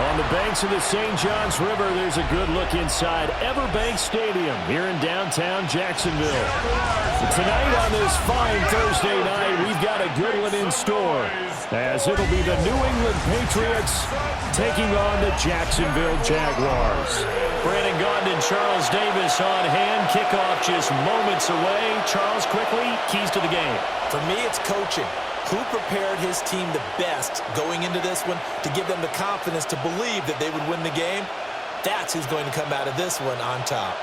On the banks of the St. Johns River, there's a good look inside Everbank Stadium here in downtown Jacksonville. Tonight on this fine Thursday night, we've got a good one in store, as it'll be the New England Patriots taking on the Jacksonville Jaguars. Brandon Gaudin and Charles Davis on hand. Kickoff just moments away. Charles, quickly, keys to the game. For me, it's coaching. Who prepared his team the best going into this one to give them the confidence to believe that they would win the game? That's who's going to come out of this one on top.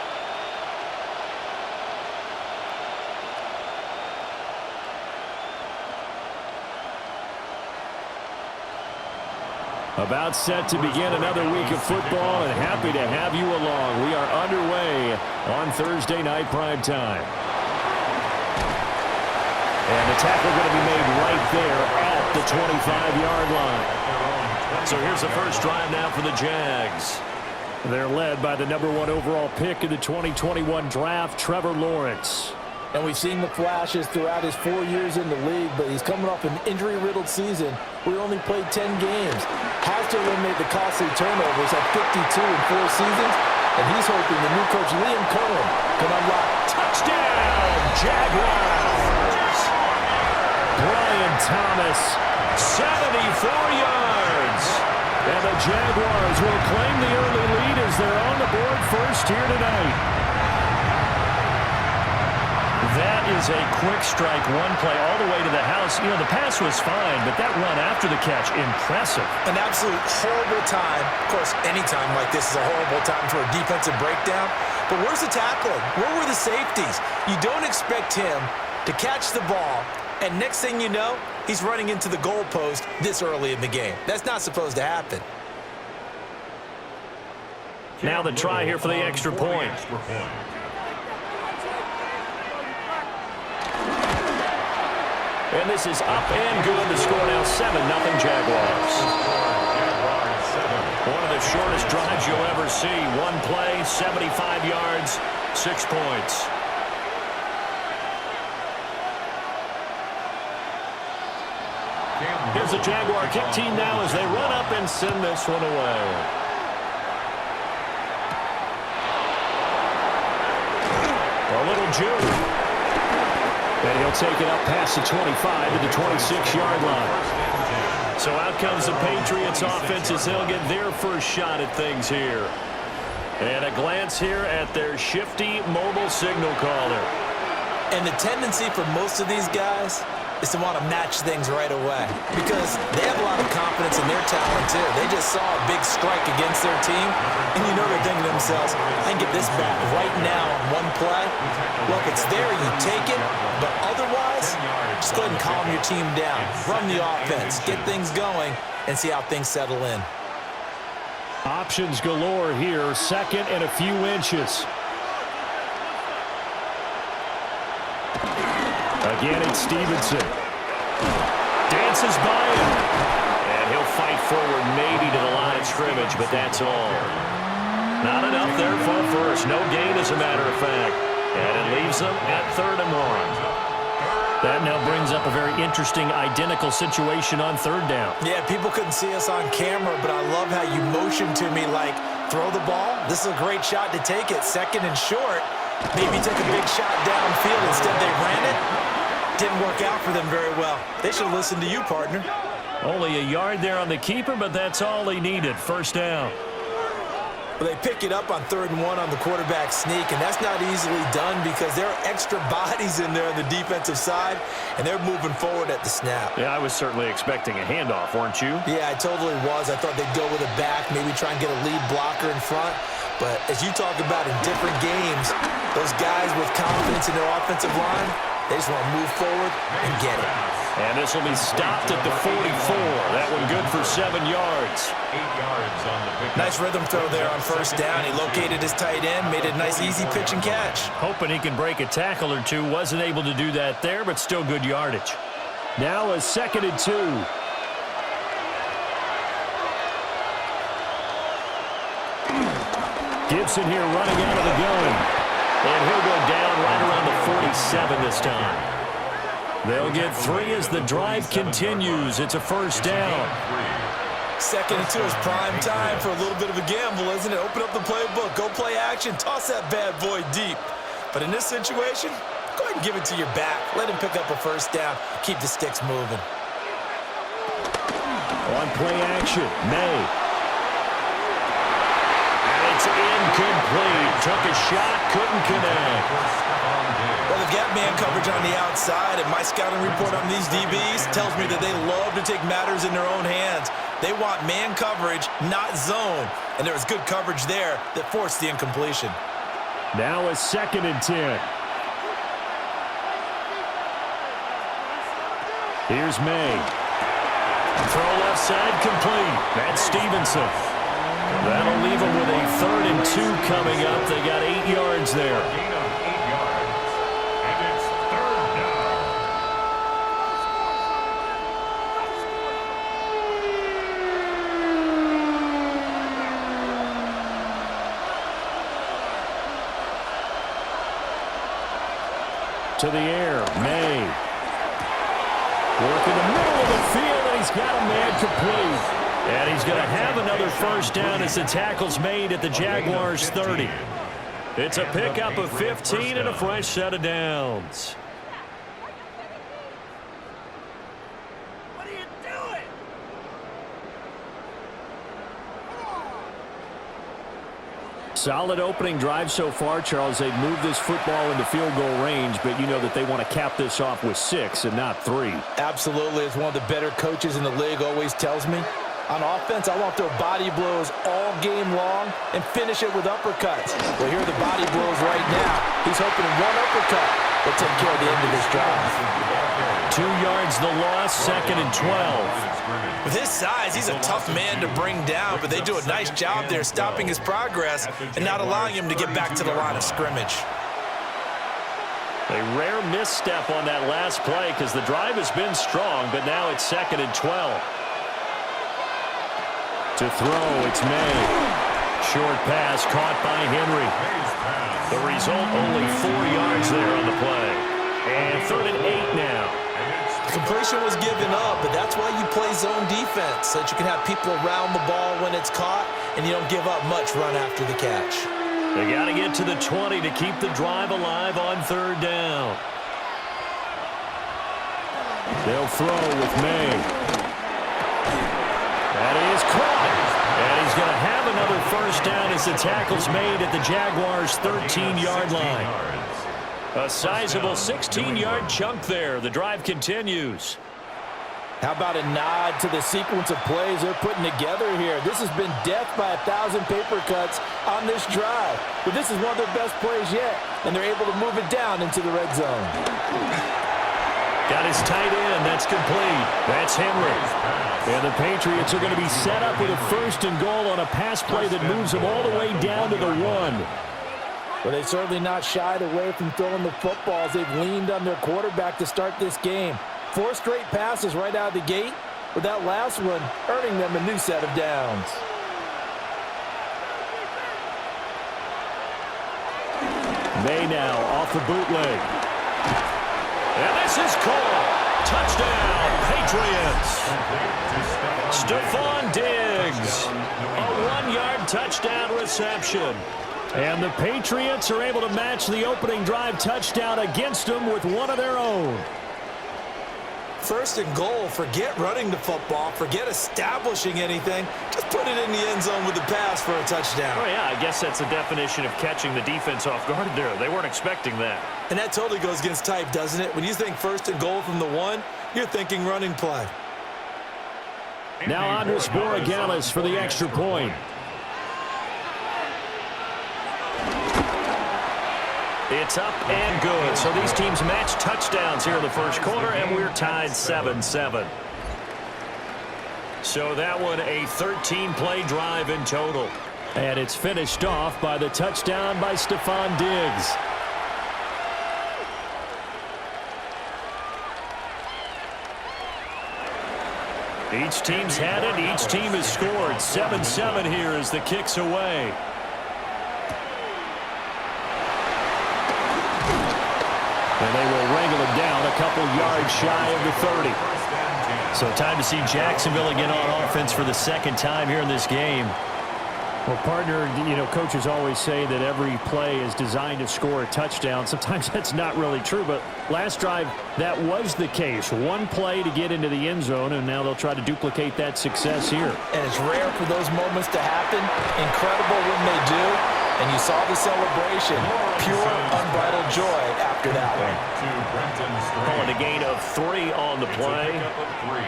About set to begin another week of football, and happy to have you along. We are underway on Thursday night primetime. And the tackle going to be made right there at the 25-yard line. So here's the first drive now for the Jags. They're led by the #1 overall pick in the 2021 draft, Trevor Lawrence. And we've seen the flashes throughout his 4 years in the league, but he's coming off an injury-riddled season where he only played 10 games. Has to eliminate the costly turnovers at 52 in 4 seasons, and he's hoping the new coach Liam Cohen can unlock. Touchdown, Jaguars! Brian Thomas, 74 yards. And the Jaguars will claim the early lead as they're on the board first here tonight. That is a quick strike, one play all the way to the house. You know, the pass was fine, but that run after the catch, impressive. An absolute horrible time. Of course, any time like this is a horrible time for a defensive breakdown. But where's the tackling? Where were the safeties? You don't expect him to catch the ball, and next thing you know, he's running into the goalpost this early in the game. That's not supposed to happen. Now the try here for the extra point. And this is up and good. The score now 7-0 Jaguars. One of the shortest drives you'll ever see. One play, 75 yards, 6 points. Here's the Jaguar kick team now as they run up and send this one away. A little juke. And he'll take it up past the 25 to the 26-yard line. So out comes the Patriots offense as they'll get their first shot at things here. And a glance here at their shifty mobile signal caller. And the tendency for most of these guys is to want to match things right away because they have a lot of confidence in their talent too. They just saw a big strike against their team, and you know they're thinking to themselves, I can get this back right now on one play. Well, if it's there, you take it, but otherwise, just go ahead and calm your team down. Run the offense, get things going, and see how things settle in. Options galore here, second and a few inches. Again, it's Stevenson. Dances by him. And he'll fight forward maybe to the line of scrimmage, but that's all. Not enough there for first. No gain, as a matter of fact. And it leaves them at 3rd and 1. That now brings up a very interesting identical situation on 3rd down. Yeah, people couldn't see us on camera, but I love how you motioned to me like, throw the ball. This is a great shot to take it. 2nd and short. Maybe took a big shot downfield. Instead, they ran it. Didn't work out for them very well. They should listen to you, partner. Only a yard there on the keeper, but that's all he needed. 1st down. Well, they pick it up on 3rd and 1 on the quarterback sneak, and that's not easily done because there are extra bodies in there on the defensive side, and they're moving forward at the snap. Yeah, I was certainly expecting a handoff, weren't you? Yeah, I totally was. I thought they'd go with a back, maybe try and get a lead blocker in front. But as you talk about in different games, those guys with confidence in their offensive line, they just want to move forward and get it. And this will be stopped at the 44. That one good for 7 yards. 8 yards on the pick. Nice rhythm throw there on 1st down. He located his tight end, made it a nice easy pitch and catch. Hoping he can break a tackle or two. Wasn't able to do that there, but still good yardage. Now a 2nd and 2. Gibson here running out of the gun. And he'll go down right around the 47 this time. They'll get 3 as the drive continues. It's a 1st down. Second and 2 is prime time for a little bit of a gamble, isn't it? Open up the playbook, go play action, toss that bad boy deep. But in this situation, go ahead and give it to your back. Let him pick up a first down. Keep the sticks moving. On play action, May. And it's incomplete. Took a shot, couldn't connect. Well, they've got man coverage on the outside, and my scouting report on these DBs tells me that they love to take matters in their own hands. They want man coverage, not zone. And there was good coverage there that forced the incompletion. Now a 2nd and 10. Here's May. Throw left side complete. That's Stevenson. That'll leave them with a 3rd and 2 coming up. They got 8 yards there. Gain of 8 yards. And it's 3rd down. To the air, May. Work in the middle of the field, and he's got a man complete. And he's going to have another first down as the tackle's made at the Jaguars' 30. It's a pickup of 15 and a fresh set of downs. What are you doing? Solid opening drive so far, Charles. They've moved this football into field goal range, but you know that they want to cap this off with 6 and not 3. Absolutely. As one of the better coaches in the league always tells me, on offense, I want to throw body blows all game long and finish it with uppercuts. Well, here are the body blows right now. He's hoping one uppercut will take care of the end of this drive. 2 yards the loss, 2nd and 12. With his size, he's a tough man to bring down, but they do a nice job there stopping his progress and not allowing him to get back to the line of scrimmage. A rare misstep on that last play because the drive has been strong, but now it's 2nd and 12. To throw, it's May. Short pass caught by Henry. The result, only 4 yards there on the play. And 3rd and 8 now. The completion was given up, but that's why you play zone defense, so that you can have people around the ball when it's caught, and you don't give up much run after the catch. They got to get to the 20 to keep the drive alive on 3rd down. They'll throw with May. That is caught. And he's going to have another first down as the tackle's made at the Jaguars' 13-yard line. A sizable 16-yard chunk there. The drive continues. How about a nod to the sequence of plays they're putting together here? This has been death by 1,000 paper cuts on this drive. But this is one of their best plays yet, and they're able to move it down into the red zone. Got his tight end. That's complete. That's Henry. And the Patriots are going to be set up with a 1st and goal on a pass play that moves them all the way down to the 1. Well, they've certainly not shied away from throwing the footballs. They've leaned on their quarterback to start this game. 4 straight passes right out of the gate, with that last one earning them a new set of downs. May now off the bootleg. And this is called. Touchdown, Patriots. Stephon Diggs. A 1-yard touchdown reception. And the Patriots are able to match the opening drive touchdown against them with one of their own. 1st and goal, forget running the football, forget establishing anything. Just put it in the end zone with the pass for a touchdown. Oh, yeah, I guess that's the definition of catching the defense off guard there. They weren't expecting that. And that totally goes against type, doesn't it? When you think 1st and goal from the 1, you're thinking running play. Now on to Borregales for the extra point. It's up and good. So these teams match touchdowns here in the first quarter, and we're tied 7-7. So that one a 13-play drive in total. And it's finished off by the touchdown by Stephon Diggs. Each team's had it. Each team has scored. 7-7 here as the kick's away. And they will wrangle him down a couple yards shy of the 30. So time to see Jacksonville again on offense for the second time here in this game. Well, partner, you know, coaches always say that every play is designed to score a touchdown. Sometimes that's not really true, but last drive, that was the case. One play to get into the end zone, and now they'll try to duplicate that success here. And it's rare for those moments to happen. Incredible when they do. And you saw the celebration. Pure, unbridled joy after that one. Calling a gain of 3 on the play.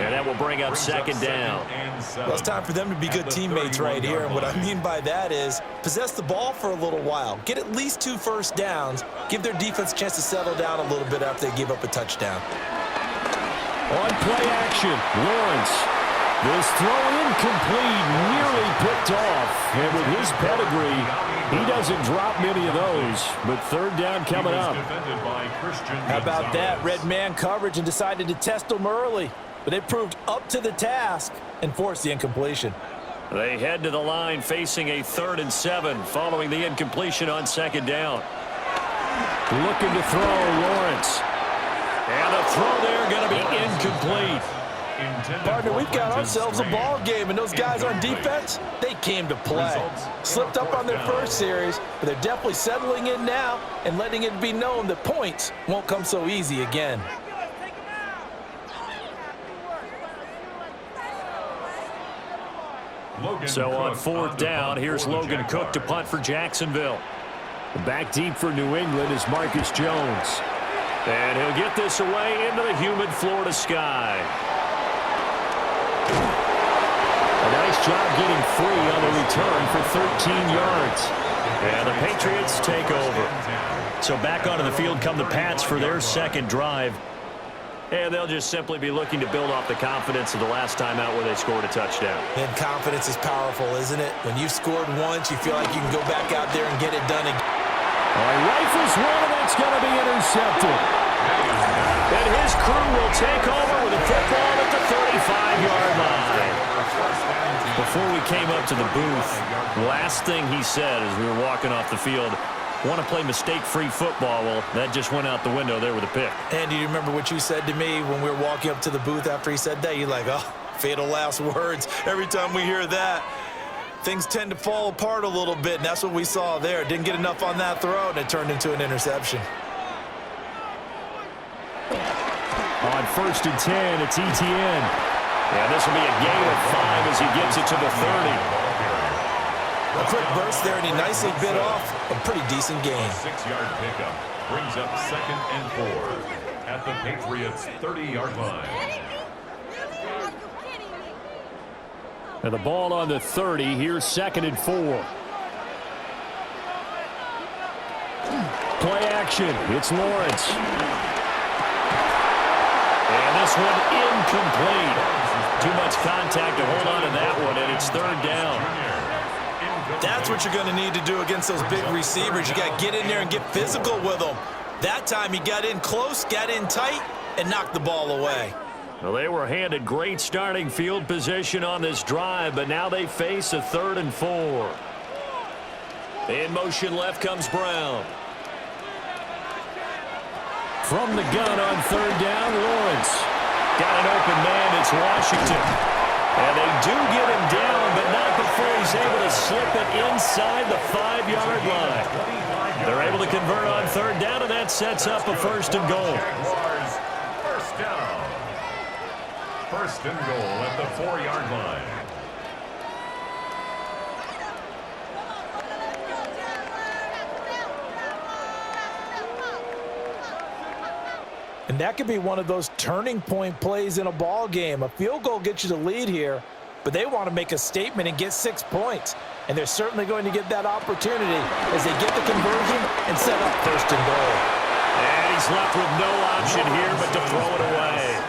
And that will bring up second down. Well, it's time for them to be good teammates right here. And what I mean by that is possess the ball for a little while. Get at least 2 first downs. Give their defense a chance to settle down a little bit after they give up a touchdown. On play action, Lawrence. This throw incomplete, nearly picked off. And with his pedigree, he doesn't drop many of those. But third down coming up. How about that? Red man coverage and decided to test them early. But they proved up to the task and forced the incompletion. They head to the line facing a 3rd and 7 following the incompletion on second down. Looking to throw, Lawrence. And the throw there going to be incomplete. Partner, we've got ourselves a ball game, and those guys on defense, they came to play. Slipped up on their first series, but they're definitely settling in now and letting it be known that points won't come so easy again. So on 4th down, here's Logan Cook to punt for Jacksonville. Back deep for New England is Marcus Jones. And he'll get this away into the humid Florida sky. A nice job getting free on the return for 13 yards. And the Patriots take over. So back onto the field come the Pats for their second drive. And they'll just simply be looking to build off the confidence of the last time out where they scored a touchdown. And confidence is powerful, isn't it? When you've scored once, you feel like you can go back out there and get it done again. Rifles one, and that's going to be intercepted. And his crew will take over with a football at the 35-yard line. Before we came up to the booth, last thing he said as we were walking off the field, want to play mistake-free football. Well, that just went out the window there with a pick. And do you remember what you said to me when we were walking up to the booth after he said that? You're like, oh, fatal last words. Every time we hear that, things tend to fall apart a little bit, and that's what we saw there. Didn't get enough on that throw, and it turned into an interception. On 1st and 10, it's ETN. And this will be a gain of 5 as he gets it to the 30. A quick burst there, and he nicely bit off a pretty decent gain. 6-yard pickup brings up 2nd and 4 at the Patriots' 30-yard line. And the ball on the 30. Here's 2nd and 4. Play action. It's Lawrence. And this one incomplete. Too much contact to hold on to that one, and it's 3rd down. That's what you're going to need to do against those big receivers. You got to get in there and get physical with them. That time he got in close, got in tight, and knocked the ball away. Well, they were handed great starting field position on this drive, but now they face a 3rd and 4. In motion left comes Brown. From the gun on 3rd down, Lawrence. Got an open man, it's Washington. And they do get him down, but not before he's able to slip it inside the 5-yard line. They're able to convert on 3rd down, and that sets up a 1st and goal. Jaguars, 1st down. 1st and goal at the 4-yard line. And that could be one of those turning point plays in a ball game. A field goal gets you the lead here, but they want to make a statement and get 6 points. And they're certainly going to get that opportunity as they get the conversion and set up 1st and goal. And he's left with no option here but to throw it away.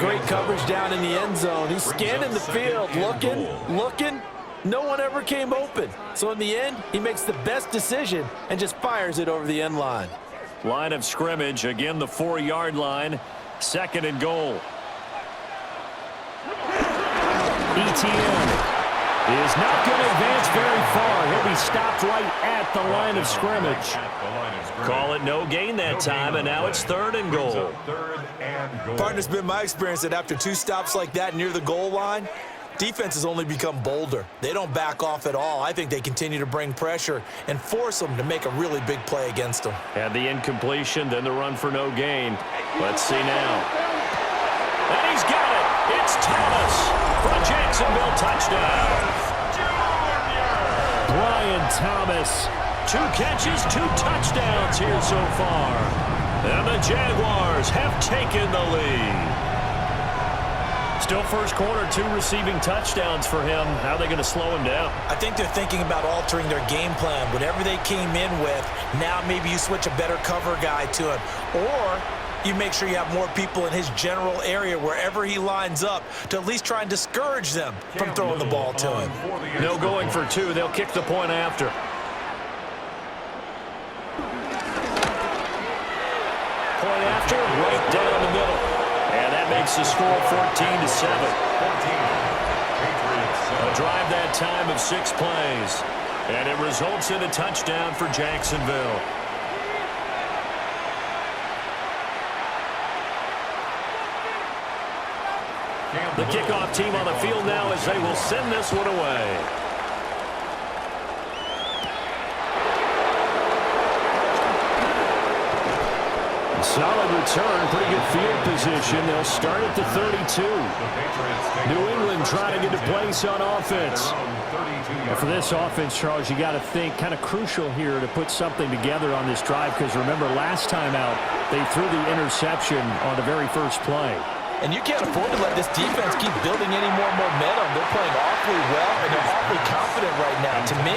Great coverage down in the end zone. He's scanning the field, looking. No one ever came open. So in the end, he makes the best decision and just fires it over the end line. Line of scrimmage, again the 4-yard line, 2nd and goal. ETN. He is not going to advance very far. He'll be stopped right at the line of scrimmage. Call it no gain that time, and now it's 3rd and goal. Partner, it's been my experience that after 2 stops like that near the goal line, defenses only become bolder. They don't back off at all. I think they continue to bring pressure and force them to make a really big play against them. And the incompletion, then the run for no gain. Let's see now. And he's got it. It's Thomas for a Jacksonville touchdown. Brian Thomas, 2 catches, 2 touchdowns here so far. And the Jaguars have taken the lead. Still first quarter, 2 receiving touchdowns for him. How are they going to slow him down? I think they're thinking about altering their game plan. Whatever they came in with, now maybe you switch a better cover guy to him. Or you make sure you have more people in his general area wherever he lines up to at least try and discourage them from throwing the ball to him. No going for 2. They'll kick the point after. Point after, right down the middle. And that makes the score 14-7. A drive that time of 6 plays. And it results in a touchdown for Jacksonville. The kickoff team on the field now as they will send this one away. Solid return, pretty good field position. They'll start at the 32. New England trying to get a place on offense. And for this offense, Charles, you got to think kind of crucial here to put something together on this drive, because remember last time out they threw the interception on the very first play. And you can't afford to let this defense keep building any more momentum. They're playing awfully well, and they're awfully confident right now. To me,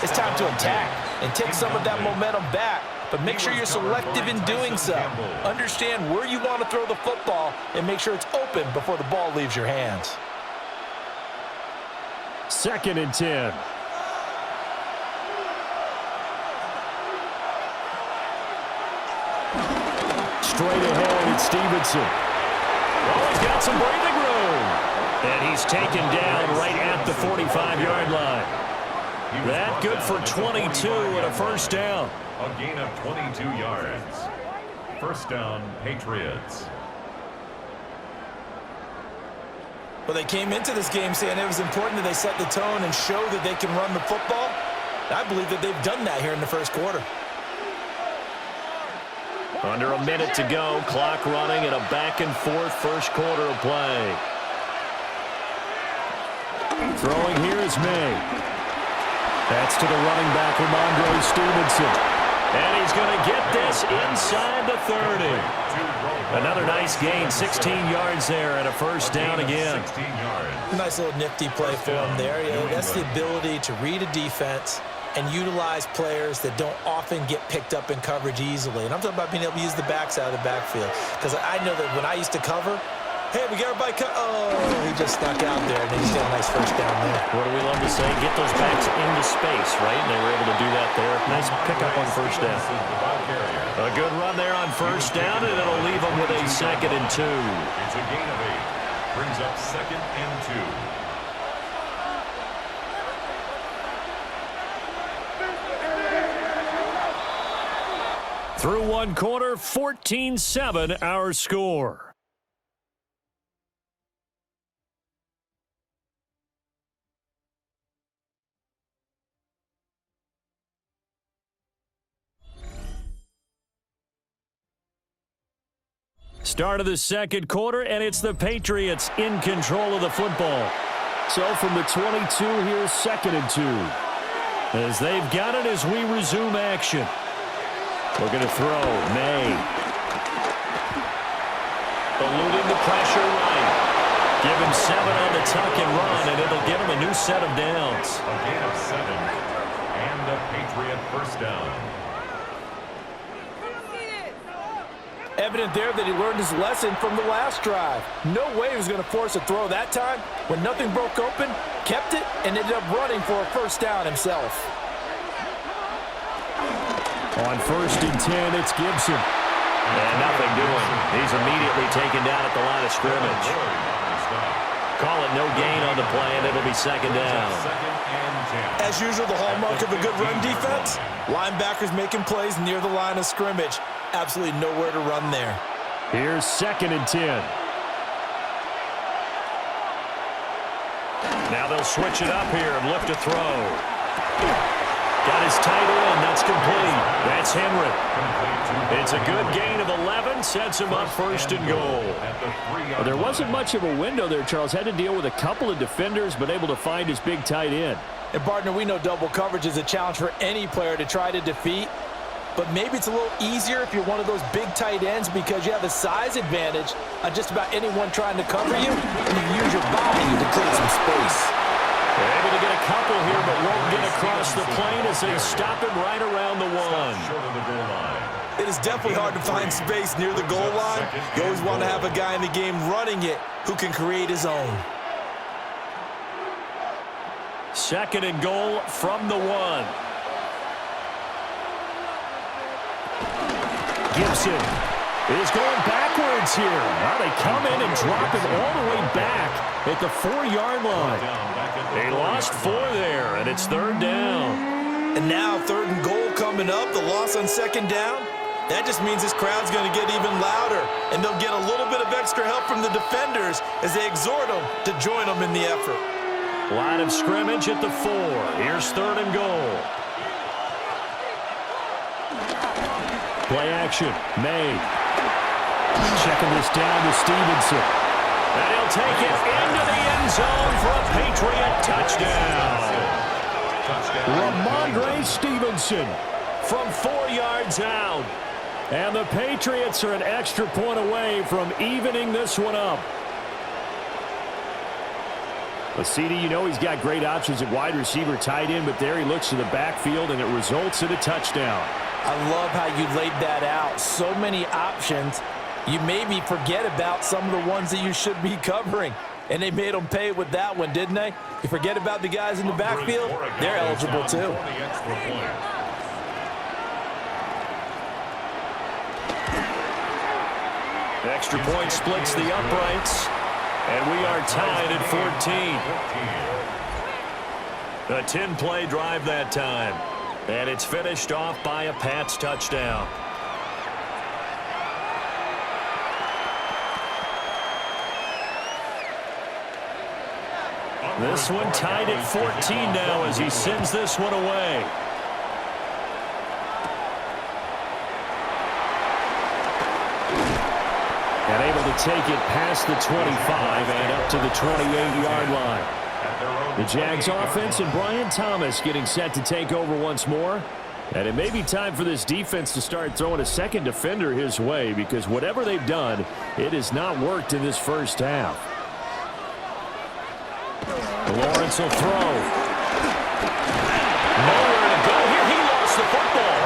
it's time to attack and take some of that momentum back. But make sure you're selective in doing so. Understand where you want to throw the football and make sure it's open before the ball leaves your hands. 2nd and 10. Straight ahead, it's Stevenson. Oh, he's got some breathing room. And he's taken down right at the 45-yard line. That good for 22 and a first down. A gain of 22 yards. First down, Patriots. Well, they came into this game saying it was important that they set the tone and show that they can run the football. I believe that they've done that here in the first quarter. Under a minute to go, clock running, and a back-and-forth first quarter of play. Throwing here is May. That's to the running back, Ramondre Stevenson. And he's going to get this inside the 30. Another nice gain, 16 yards there, and a first down again. Nice little nifty play for him there. Yeah, that's the ability to read a defense and utilize players that don't often get picked up in coverage easily. And I'm talking about being able to use the backs out of the backfield. Because I know that when I used to cover, hey, we got everybody oh, he just snuck out there, and he just got a nice first down there. What do we love to say? Get those backs into space, right? And they were able to do that there. Nice pickup on first down. A good run there on first down, and it'll leave them with a 2nd and 2. It's a gain of 8. Brings up 2nd and 2. Through one quarter, 14-7 our score. Start of the second quarter, and it's the Patriots in control of the football. So from the 22, here's 2nd and 2. As they've got it as we resume action. Looking to throw, May. Eluding the pressure right. Give him 7 on the tuck and run, and it'll give him a new set of downs. A gain of 7, and a Patriot first down. Evident there that he learned his lesson from the last drive. No way he was going to force a throw that time. When nothing broke open, kept it, and ended up running for a first down himself. On 1st and 10, it's Gibson. And nothing doing. He's immediately taken down at the line of scrimmage. Call it no gain on the play, and it'll be second down. As usual, the hallmark of a good run defense, linebackers making plays near the line of scrimmage. Absolutely nowhere to run there. Here's 2nd and 10. Now they'll switch it up here and look to throw. Got his tight end. That's complete. That's Henry. It's a good gain of 11. Sets him up 1st and goal. Well, there wasn't much of a window there, Charles. Had to deal with a couple of defenders, but able to find his big tight end. And, partner, we know double coverage is a challenge for any player to try to defeat. But maybe it's a little easier if you're one of those big tight ends because you have a size advantage on just about anyone trying to cover you, and you use your body to clear some space. They're able to get a couple here, but won't get across the plane as they stop him right around the 1. It is definitely hard to find space near the goal line. You always want to have a guy in the game running it who can create his own. 2nd and goal from the 1. Gibson is going backwards here. Now they come in and drop him all the way back at the 4-yard line. They lost 4 there, and it's 3rd down. And now 3rd and goal coming up, the loss on 2nd down. That just means this crowd's going to get even louder, and they'll get a little bit of extra help from the defenders as they exhort them to join them in the effort. Line of scrimmage at the 4. Here's 3rd and goal. Play action. May. Checking this down to Stevenson. And he'll take it into the end zone for a Patriot touchdown. Ramondre Stevenson from 4 yards out. And the Patriots are an extra point away from evening this one up. Well, CD, you know he's got great options at wide receiver, tight end, but there he looks to the backfield, and it results in a touchdown. I love how you laid that out. So many options. You maybe forget about some of the ones that you should be covering. And they made them pay with that one, didn't they? You forget about the guys in the backfield, they're eligible too. Extra point splits the uprights, and we are tied at 14. A 10-play drive that time, and it's finished off by a Pats touchdown. This one tied at 14 now as he sends this one away. And able to take it past the 25 and up to the 28-yard line. The Jags offense and Brian Thomas getting set to take over once more. And it may be time for this defense to start throwing a second defender his way, because whatever they've done, it has not worked in this first half. Lawrence will throw. Nowhere to go here. He lost the football.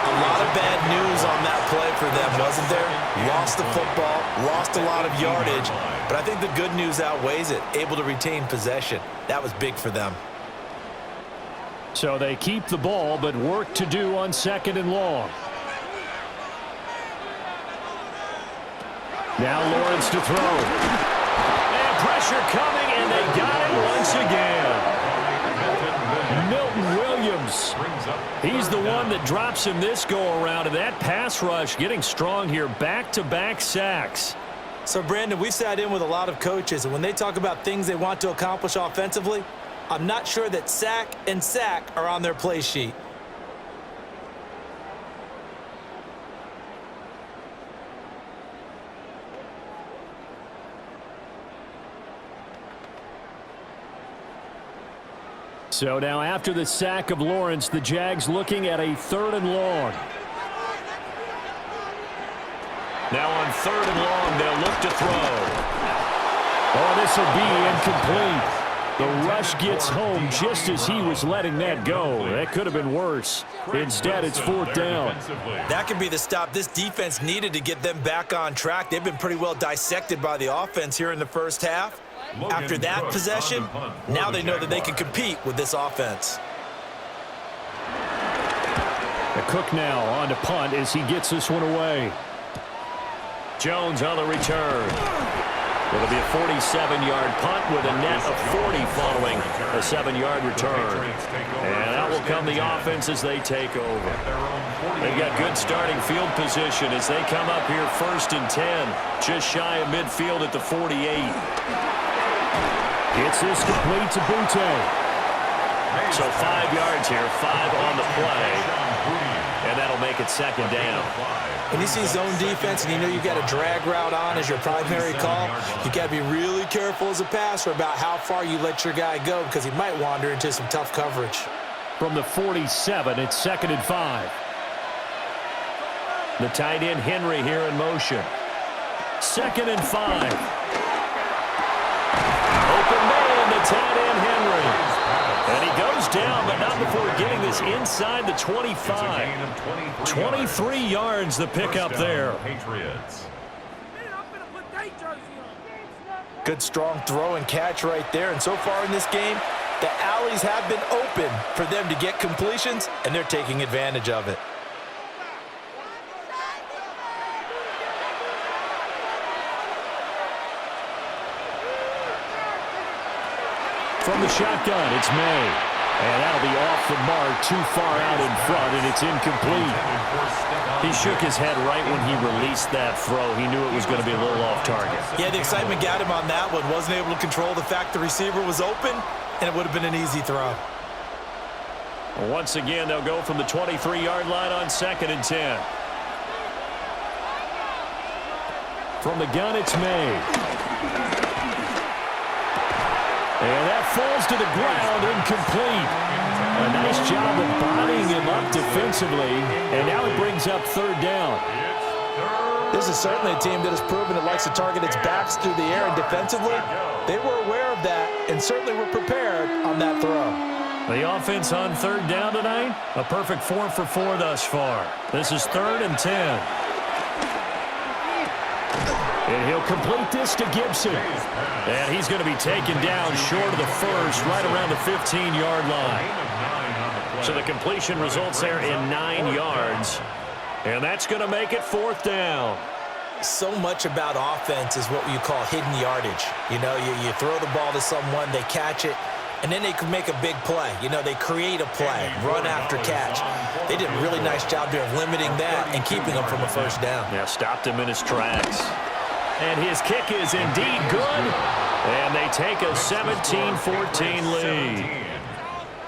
A lot of bad news on that play for them, wasn't there? Lost the football, lost a lot of yardage, but I think the good news outweighs it. Able to retain possession. That was big for them. So they keep the ball, but work to do on 2nd and long. Now Lawrence to throw. And pressure coming, and they got it once again. Milton Williams. He's the one that drops him this go-around, and that pass rush getting strong here. Back-to-back sacks. So, Brandon, we sat in with a lot of coaches, and when they talk about things they want to accomplish offensively, I'm not sure that sack and sack are on their play sheet. So now after the sack of Lawrence, the Jags looking at a 3rd and long. Now on 3rd and long, they'll look to throw. Oh, this will be incomplete. The rush gets home just as he was letting that go. That could have been worse. Instead, it's 4th down. That could be the stop this defense needed to get them back on track. They've been pretty well dissected by the offense here in the first half. After that possession, now they know that they can compete with this offense. The Cook now on to punt as he gets this one away. Jones on the return. It'll be a 47-yard punt with a net of 40 following a 7-yard return. And out will come the offense as they take over. They've got good starting field position as they come up here 1st and 10, just shy of midfield at the 48. Gets this complete to Butte. So 5 yards here, 5 on the play, and that'll make it 2nd down. When you see zone defense and you know you've got a drag route on as your primary call, you've got to be really careful as a passer about how far you let your guy go because he might wander into some tough coverage. From the 47, it's 2nd and 5. The tight end Henry here in motion. 2nd and 5. Open man to tight end Henry. And he goes down, but not before getting this inside the 25. 23 yards the pickup there. Patriots. Good strong throw and catch right there. And so far in this game, the alleys have been open for them to get completions, and they're taking advantage of it. From the shotgun, it's May. And that'll be off the mark, too far out in front, and it's incomplete. He shook his head right when he released that throw. He knew it was going to be a little off target. Yeah, the excitement got him on that one. Wasn't able to control the fact the receiver was open, and it would have been an easy throw. Once again, they'll go from the 23-yard line on 2nd and 10. From the gun, it's May. And that falls to the ground, incomplete. A nice job of bodying him up defensively, and now it brings up 3rd down. This is certainly a team that has proven it likes to target its backs through the air, and defensively, they were aware of that and certainly were prepared on that throw. The offense on 3rd down tonight, a perfect 4 for 4 thus far. This is 3rd and 10. And he'll complete this to Gibson. And he's going to be taken down short of the first, right around the 15-yard line. So the completion results there in 9 yards. And that's going to make it 4th down. So much about offense is what you call hidden yardage. You know, you throw the ball to someone, they catch it, and then they can make a big play. You know, they create a play, run after catch. They did a really nice job there of limiting that and keeping them from a 1st down. Yeah, stopped him in his tracks. And his kick is indeed good. And they take a 17-14 lead.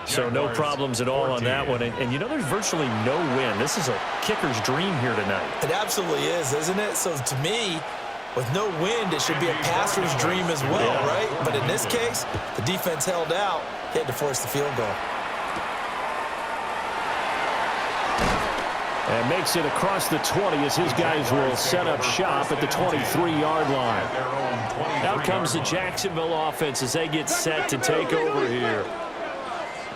So no problems at all on that one. And you know, there's virtually no win. This is a kicker's dream here tonight. It absolutely is, isn't it? So to me, with no wind, it should be a passer's dream as well, right? But in this case, the defense held out. They had to force the field goal. And makes it across the 20 as his guys will set up shop at the 23-yard line. Out comes the Jacksonville offense as they get set to take over here.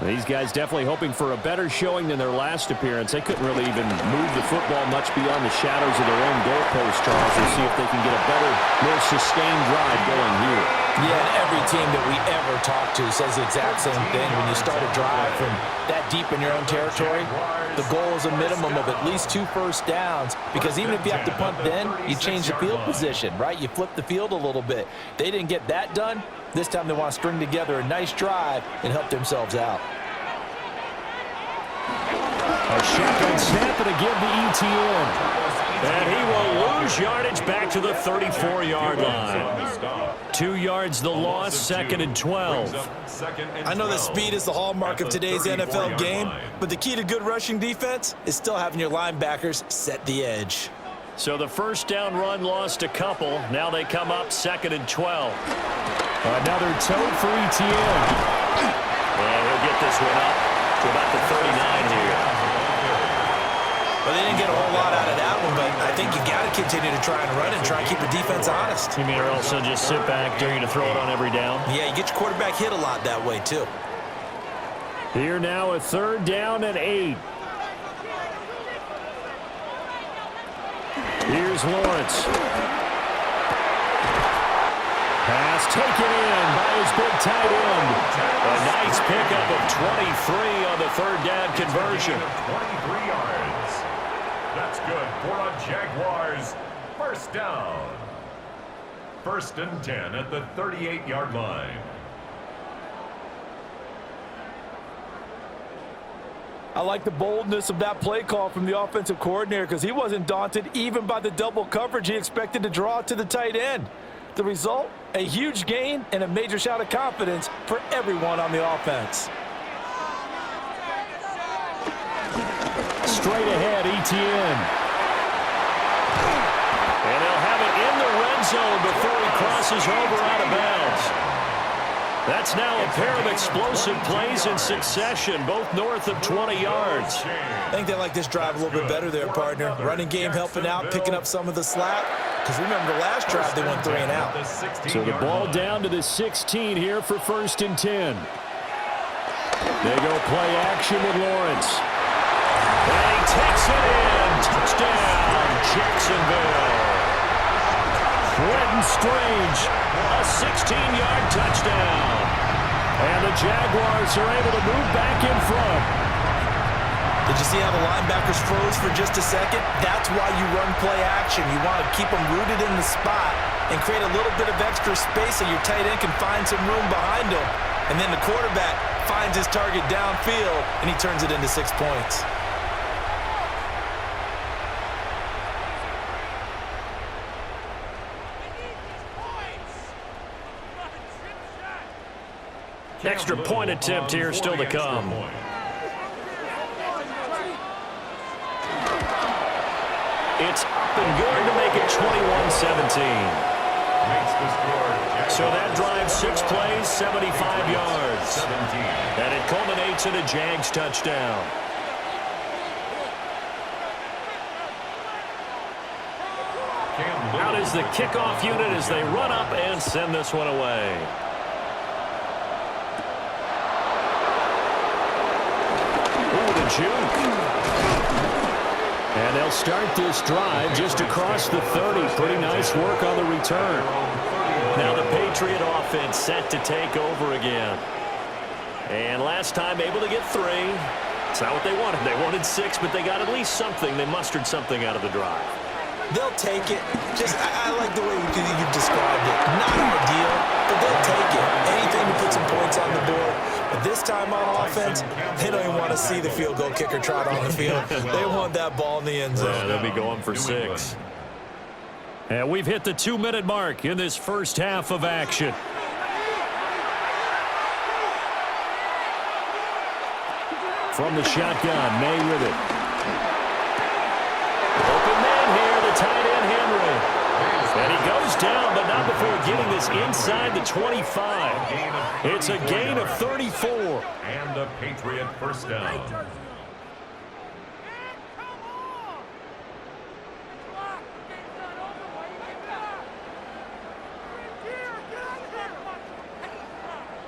These guys definitely hoping for a better showing than their last appearance. They couldn't really even move the football much beyond the shadows of their own goalpost, Charles. We'll see if they can get a better, more sustained drive going here. Yeah, and every team that we ever talk to says the exact same thing. When you start a drive from that deep in your own territory, the goal is a minimum of at least 2 first downs, because even if you have to punt then, you change the field position, right? You flip the field a little bit. They didn't get that done. This time they want to string together a nice drive and help themselves out. A shotgun snap and a give to ETN. And he will lose yardage back to the 34-yard line. 2 yards the loss, 2nd and 12. I know that speed is the hallmark of today's NFL game, but the key to good rushing defense is still having your linebackers set the edge. So the first down run lost a couple. Now they come up 2nd and 12. Another toe for ETN. And he'll get this one up to about the 39 here. Well, they didn't get a whole lot out of that one, but I think you got to continue to try and run and try and keep the defense honest. You mean, or also just sit back, dare you to throw it on every down? Yeah, you get your quarterback hit a lot that way, too. Here now a 3rd down and 8. Here's Lawrence. Pass taken in by his big tight end. A nice pickup of 23 on the 3rd down conversion. 23 yards. That's good for a Jaguars First down. 1st and 10 at the 38-yard line. I like the boldness of that play call from the offensive coordinator because he wasn't daunted even by the double coverage he expected to draw to the tight end. The result, a huge gain and a major shout of confidence for everyone on the offense. Straight ahead, ETN. And they'll have it in the red zone before he crosses over out of bounds. That's now a pair of explosive plays in succession, both north of 20 yards. I think they like this drive a little bit better there, partner. Running game helping out, picking up some of the slack. Because remember, the last drive they went 3 and out. So the ball down to the 16 here for 1st and 10. They go play action with Lawrence. And he takes it in. Touchdown, Jacksonville. Brenton Strange, a 16-yard touchdown. And the Jaguars are able to move back in front. Did you see how the linebackers froze for just a second? That's why you run play action. You want to keep them rooted in the spot and create a little bit of extra space so your tight end can find some room behind him. And then the quarterback finds his target downfield, and he turns it into 6 points. Extra point attempt here still to come. It's up and good to make it 21-17. So that drive 6 plays, 75 yards. And it culminates in a Jags touchdown. Out is the kickoff unit as they run up and send this one away. Juke. And they'll start this drive just across the 30. Pretty nice work on the return. Now the Patriot offense set to take over again. And last time able to get 3. It's not what they wanted. They wanted 6, but they got at least something. They mustered something out of the drive. They'll take it. I like the way you described it. Not ideal, but they'll take it. Anything to put some points on the board. But this time on offense, they don't even want to see the field goal kicker trot on the field. They want that ball in the end zone. Yeah, they'll be going for 6. And we've hit the 2-minute mark in this first half of action. From the shotgun, May with it. Open man here, the tight end Henry. And he goes down, but not before getting this inside the 25. It's a gain of 34. And a Patriot first down.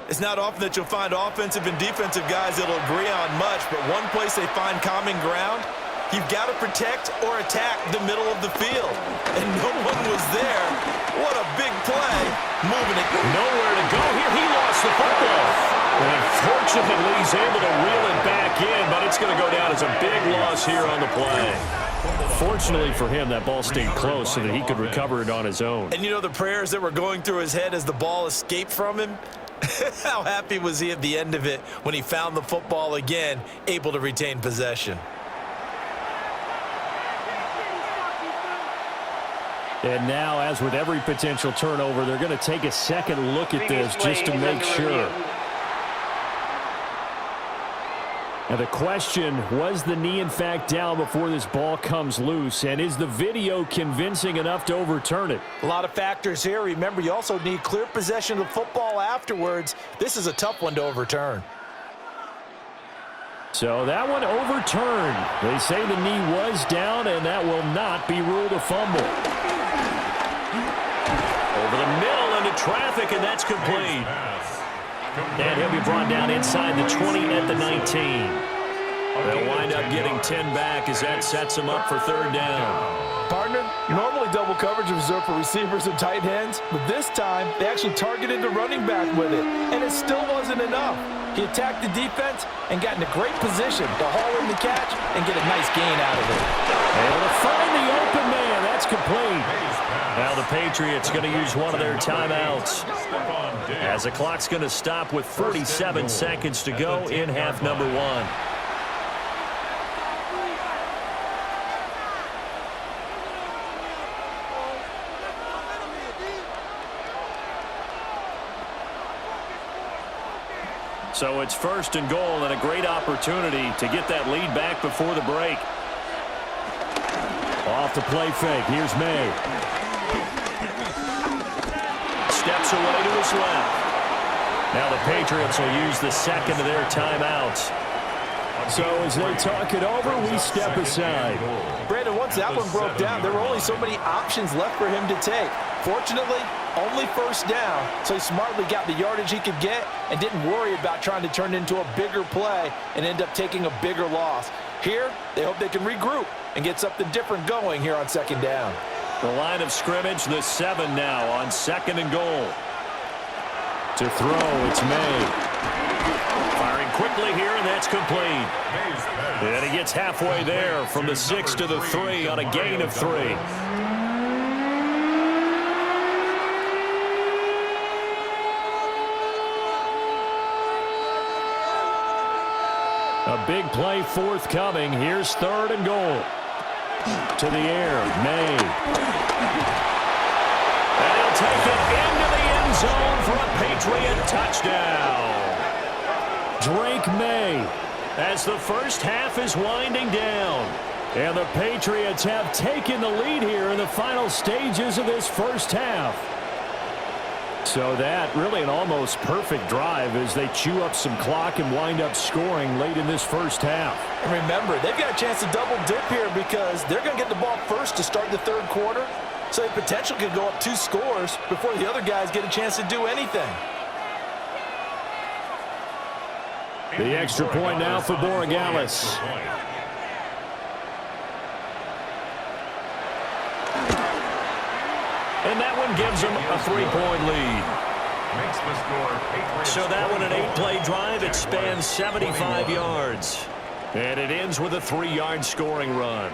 It's not often that you'll find offensive and defensive guys that'll agree on much, but one place they find common ground, you've got to protect or attack the middle of the field. And no one was there. What a big play. Moving it. Nowhere to go here. He lost the football. And unfortunately, he's able to reel it back in, but it's going to go down as a big loss here on the play. Fortunately for him, that ball stayed close so that he could recover it on his own. And you know the prayers that were going through his head as the ball escaped from him? How happy was he at the end of it when he found the football again, able to retain possession? And now, as with every potential turnover, they're going to take a second look at this just to make sure. Now the question, was the knee in fact down before this ball comes loose? And is the video convincing enough to overturn it? A lot of factors here. Remember, you also need clear possession of the football afterwards. This is a tough one to overturn. So that one overturned. They say the knee was down, and that will not be ruled a fumble. Over the middle into traffic, and that's complete. And he'll be brought down inside the 20 at the 19. They'll wind up getting 10 back as that sets them up for 3rd down. Partner, normally double coverage is reserved for receivers and tight ends, but this time they actually targeted the running back with it, and it still wasn't enough. He attacked the defense and got in a great position to haul in the catch and get a nice gain out of it. Able to find the open man. That that's complete. Now the Patriots going to use one of their timeouts, as the clock's going to stop with 47 seconds to go in half number 1. So it's 1st and goal, and a great opportunity to get that lead back before the break. Off the play fake. Here's May. Steps away to his left. Now the Patriots will use the second of their timeouts. So as they talk it over, we step aside. Brandon, once that one broke down, there were only so many options left for him to take. Fortunately, only 1st down, so he smartly got the yardage he could get and didn't worry about trying to turn it into a bigger play and end up taking a bigger loss. Here, they hope they can regroup and get something different going here on 2nd down. The line of scrimmage, the 7 now on 2nd and goal. To throw, it's May. Firing quickly here, and that's complete. And he gets halfway there from the 6 to the 3 on a gain of 3. A big play forthcoming. Here's 3rd and goal. To the air, May. And he'll take it into the end zone for a Patriot touchdown. Drake May, as the first half is winding down. And the Patriots have taken the lead here in the final stages of this first half. So that really an almost perfect drive as they chew up some clock and wind up scoring late in this first half. And remember, they've got a chance to double dip here because they're going to get the ball first to start the 3rd quarter. So they potentially could go up 2 scores before the other guys get a chance to do anything. The extra point now for Borregales. And that one gives them a 3-point lead. So that one, an 8-play drive. It spans 75 yards. And it ends with a 3-yard scoring run.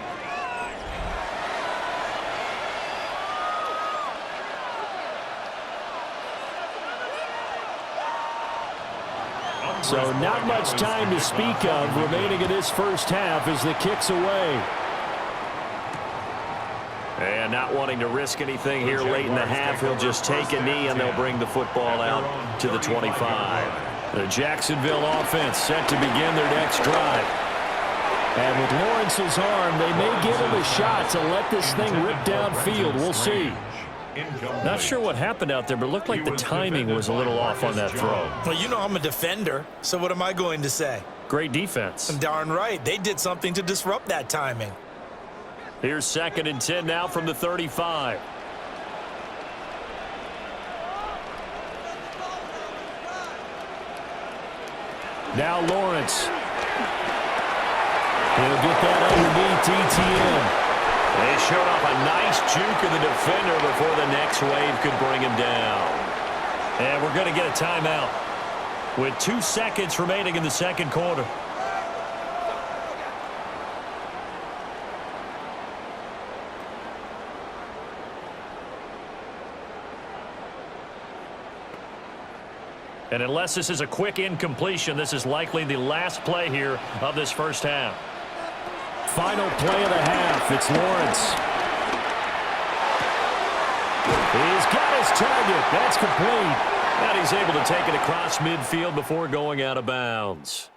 So not much time to speak of remaining in this first half as the kick's away. And not wanting to risk anything here late in the half, he'll just take a knee and they'll bring the football out to the 25. The Jacksonville offense set to begin their next drive. And with Lawrence's arm, they may give him a shot to let this thing rip downfield. We'll see. Not sure what happened out there, but it looked like the timing was a little off on that throw. Well, you know I'm a defender, so what am I going to say? Great defense. Darn right. They did something to disrupt that timing. Here's 2nd and 10 now from the 35. Now Lawrence. He'll get that underneath ETN. They showed off a nice juke of the defender before the next wave could bring him down. And we're going to get a timeout with 2 seconds remaining in the 2nd quarter. And unless this is a quick incompletion, this is likely the last play here of this first half. Final play of the half. It's Lawrence. He's got his target. That's complete. And he's able to take it across midfield before going out of bounds.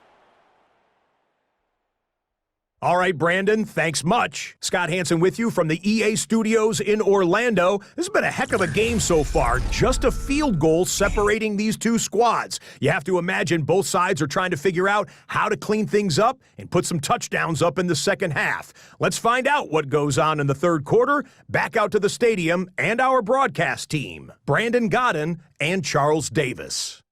All right, Brandon, thanks much. Scott Hansen with you from the EA Studios in Orlando. This has been a heck of a game so far. Just a field goal separating these two squads. You have to imagine both sides are trying to figure out how to clean things up and put some touchdowns up in the second half. Let's find out what goes on in the 3rd quarter. Back out to the stadium and our broadcast team, Brandon Godden and Charles Davis.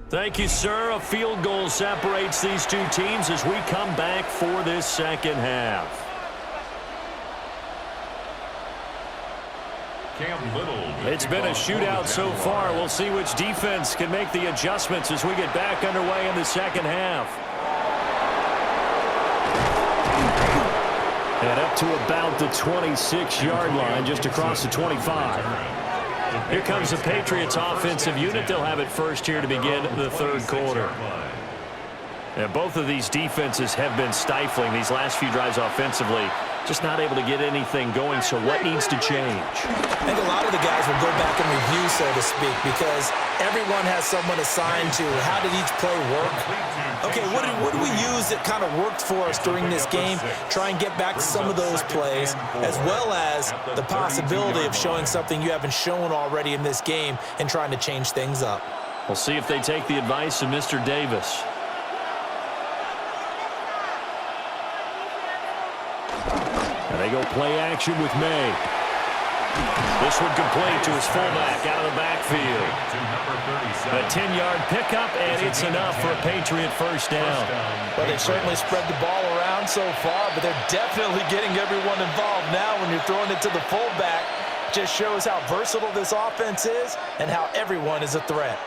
Thank you, sir. A field goal separates these two teams as we come back for this second half. It's been a shootout so far. We'll see which defense can make the adjustments as we get back underway in the second half. And up to about the 26-yard line, just across the 25. Here comes the Patriots offensive unit. They'll have it first here to begin the third quarter. And both of these defenses have been stifling these last few drives offensively. Just not able to get anything going, so what needs to change? I think a lot of the guys will go back and review, so to speak, because everyone has someone assigned to how did each play work. Okay, what did we use that kind of worked for us during this game? Try and get back to some of those plays, as well as the possibility of showing something you haven't shown already in this game and trying to change things up. We'll see if they take the advice of Mr. Davis. And they go play action with May. This one complete to his fullback out of the backfield. A 10-yard pickup, and it's enough for a Patriot first down. Well, they've certainly spread the ball around so far, but they're definitely getting everyone involved now when you're throwing it to the fullback. Just shows how versatile this offense is and how everyone is a threat.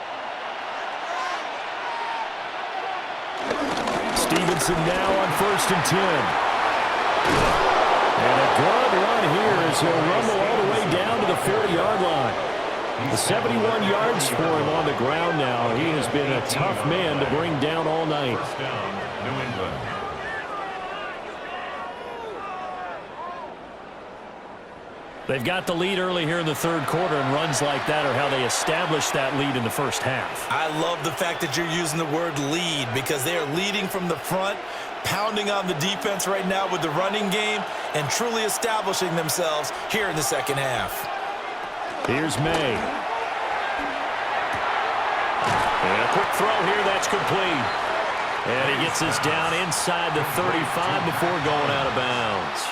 Stevenson now on 1st and 10. And a good run here as he'll rumble all the way down to the 40-yard line. The 71 yards for him on the ground now. He has been a tough man to bring down all night. First down, New England. They've got the lead early here in the third quarter, and runs like that are how they established that lead in the first half. I love the fact that you're using the word lead because they are leading from the front, pounding on the defense right now with the running game, and truly establishing themselves here in the second half. Here's May. And a quick throw here, that's complete. And he gets this down inside the 35 before going out of bounds.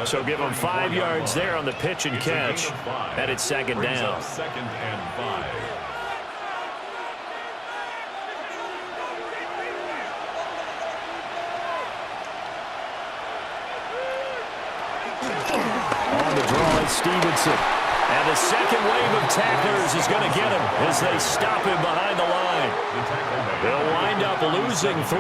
So give him 5 yards there on the pitch and catch. And it's second down. Second and 5. On the draw is Stevenson. And the second wave of tacklers is going to get him as they stop him behind the line. They'll wind up losing 3.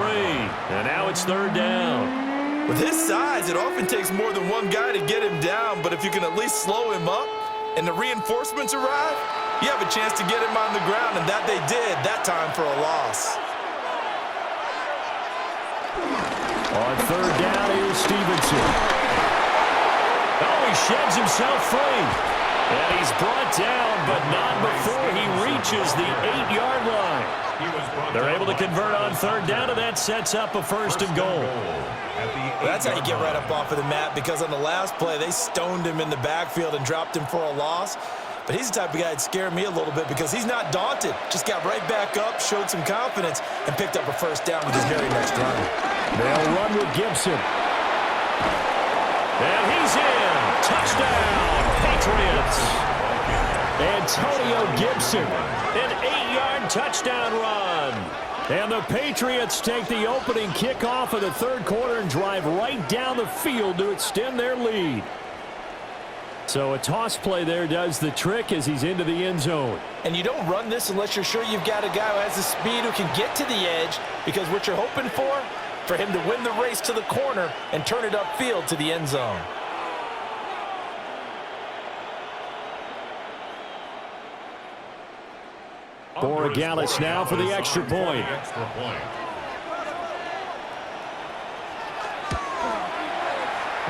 And now it's third down. With his size, it often takes more than one guy to get him down, but if you can at least slow him up and the reinforcements arrive, you have a chance to get him on the ground, and that they did that time for a loss. On third down, here's Stevenson. Oh, he sheds himself free. And he's brought down, but not before he reaches the 8-yard line. They're able to convert on third down, and that sets up a first and goal. That's how you get right up off of the mat, because on the last play, they stoned him in the backfield and dropped him for a loss. But he's the type of guy that scared me a little bit because he's not daunted. Just got right back up, showed some confidence, and picked up a first down with his very next run. They'll run with Gibson. And he's in. Touchdown, Patriots. Antonio Gibson, an 8-yard touchdown run. And the Patriots take the opening kickoff of the third quarter and drive right down the field to extend their lead. So a toss play there does the trick as he's into the end zone. And you don't run this unless you're sure you've got a guy who has the speed who can get to the edge, because what you're hoping for him to win the race to the corner and turn it upfield to the end zone. Borregales now for the extra point.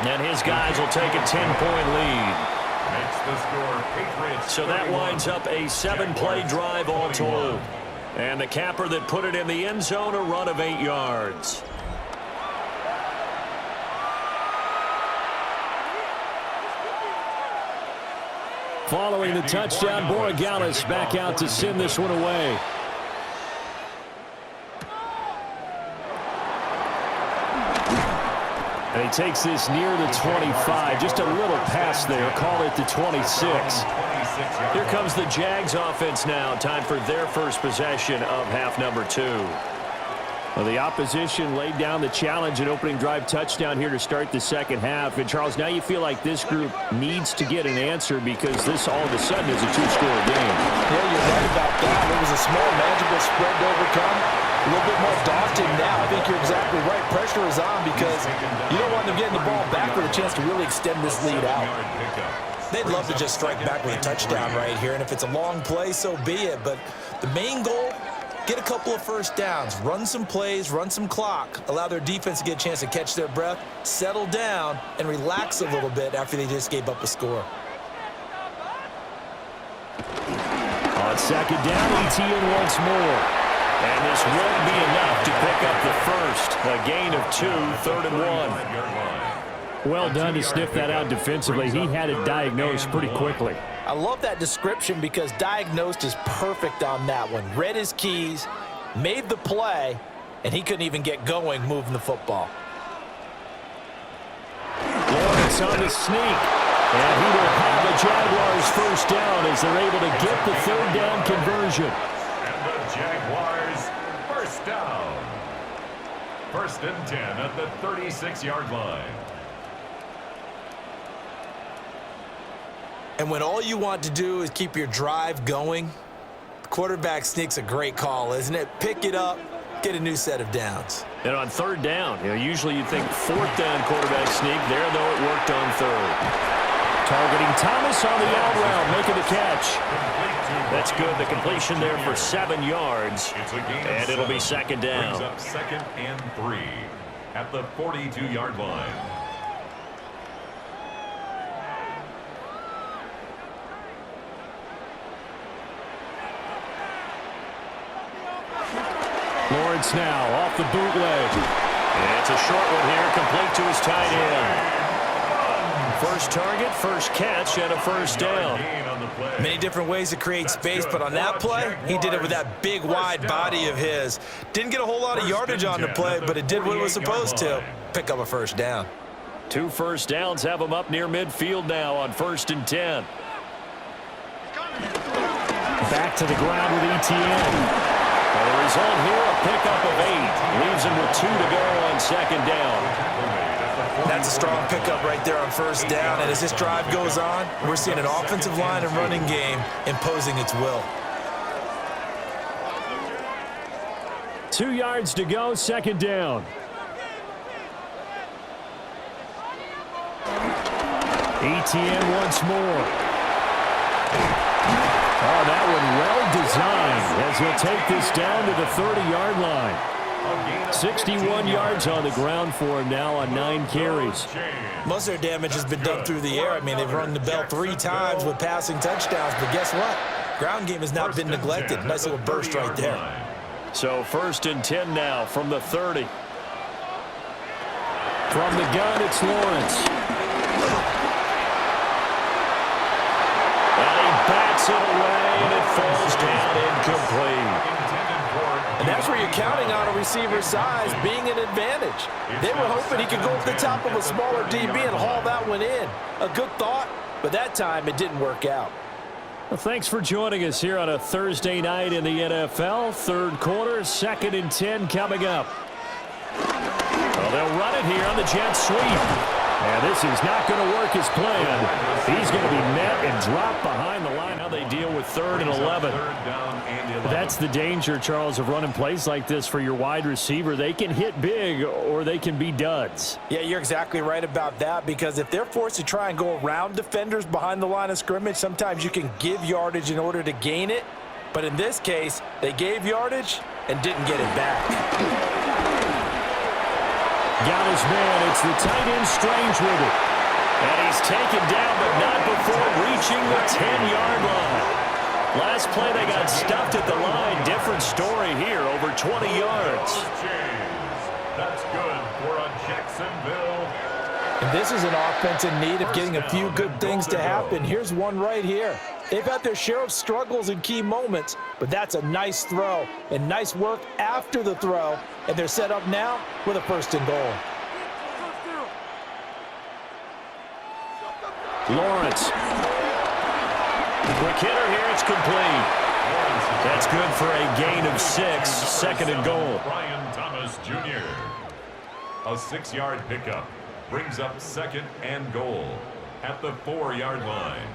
And his guys will take a 10-point lead. Makes the score Patriots. So that winds up a 7-play drive all told. And the capper that put it in the end zone, a run of 8 yards. Following the touchdown, Borregales back out to send this one away. And he takes this near the 25. Just a little pass there. Call it the 26. Here comes the Jags offense now. Time for their first possession of half number 2. Well, the opposition laid down the challenge and opening drive touchdown here to start the second half. And, Charles, now you feel like this group needs to get an answer because this all of a sudden is a two-score game. Yeah, you're right about that. It was a small, manageable spread to overcome. A little bit more daunting now. I think you're exactly right. Pressure is on because you don't want them getting the ball back with a chance to really extend this lead out. They'd love to just strike back with a touchdown right here, and if it's a long play, so be it. But the main goal, get a couple of first downs, run some plays, run some clock, allow their defense to get a chance to catch their breath, settle down, and relax a little bit after they just gave up a score. On second down, ETN once more. And this won't be enough to pick up the first. A gain of 2, 3rd and 1. Well done to sniff that out defensively. He had it diagnosed pretty quickly. I love that description because diagnosed is perfect on that one. Read his keys, made the play, and he couldn't even get going moving the football. Lawrence on the sneak. And he will have the Jaguars first down as they're able to get the 3rd down conversion. And the Jaguars first down. 1st and 10 at the 36-yard line. And when all you want to do is keep your drive going, the quarterback sneak's a great call, isn't it? Pick it up, get a new set of downs. And on 3rd down, usually you'd think 4th down quarterback sneak. There, though, it worked on 3rd. Targeting Thomas on the out route, making the catch. That's good. The completion there for 7 yards. And it'll be 2nd down. Brings up 2nd and 3 at the 42-yard line. Lawrence now off the bootleg. And it's a short one here, complete to his tight end. First target, first catch, and a first down. Many different ways to create space, but on that play, he did it with that big, wide body of his. Didn't get a whole lot of yardage on the play, but it did what it was supposed to. Pick up a first down. 2 first downs have him up near midfield now on 1st and 10. Back to the ground with ETN. Well, the result here, a pickup of 8. Leaves him with 2 to go on 2nd down. That's a strong pickup right there on 1st down, and as this drive goes on, we're seeing an offensive line and running game imposing its will. 2 yards to go, 2nd down. ETN once more. Oh, that one well designed as he'll take this down to the 30-yard line. 61 yards on the ground for him now on 9 carries. Most of their damage has been done through the air. I mean, they've rung the bell 3 times with passing touchdowns, but guess what? Ground game has not been neglected. Nice little burst right there. So 1st and 10 now from the 30. From the gun, it's Lawrence. And he bats it away, and it falls down incomplete. And that's where you're counting on a receiver's size being an advantage. They were hoping he could go over the top of a smaller DB and haul that one in. A good thought, but that time it didn't work out. Well, thanks for joining us here on a Thursday night in the NFL. 3rd quarter, 2nd and 10 coming up. Well, they'll run it here on the jet sweep. And this is not going to work as planned. He's going to be met and dropped behind the line. How they deal with 3rd and 11. That's the danger, Charles, of running plays like this for your wide receiver. They can hit big or they can be duds. Yeah, you're exactly right about that because if they're forced to try and go around defenders behind the line of scrimmage, sometimes you can give yardage in order to gain it. But in this case, they gave yardage and didn't get it back. Got his man. It's the tight end Strange with it. And he's taken down, but not before reaching the 10-yard line. Last play, they got stuffed at the line. Different story here, over 20 yards. That's good for a Jacksonville. And this is an offense in need of getting a few good things to happen. Here's one right here. They've had their share of struggles in key moments, but that's a nice throw and nice work after the throw. And they're set up now with a 1st and goal. Lawrence. Quick hitter here, it's complete. That's good for a gain of 6, 2nd and goal. Thomas Jr. A 6-yard pickup brings up 2nd and goal at the 4-yard line.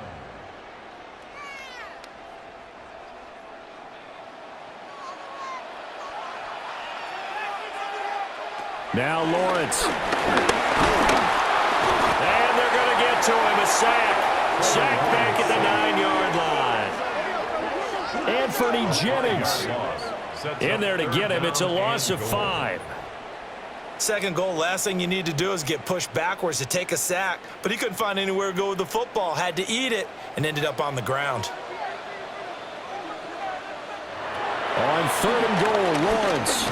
Now Lawrence. And they're going to get to him. A sack. Sack back at the 9-yard line. Anthony Jennings in there to get him. It's a loss of 5. Second goal, last thing you need to do is get pushed backwards to take a sack. But he couldn't find anywhere to go with the football. Had to eat it and ended up on the ground. On 3rd and goal, Lawrence.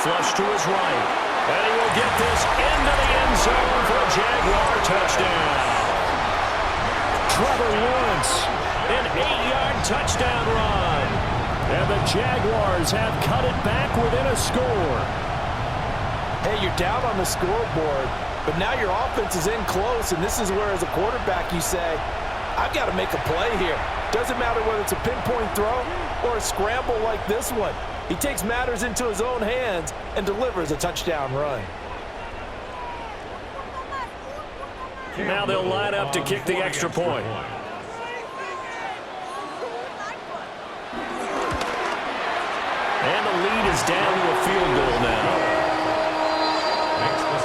Flush to his right. And he will get this into the end zone for a Jaguar touchdown. Trevor Lawrence, an 8-yard touchdown run. And the Jaguars have cut it back within a score. Hey, you're down on the scoreboard, but now your offense is in close, and this is where, as a quarterback, you say, I've got to make a play here. Doesn't matter whether it's a pinpoint throw or a scramble like this one. He takes matters into his own hands and delivers a touchdown run. Now they'll line up to kick the extra point. And the lead is down to a field goal now.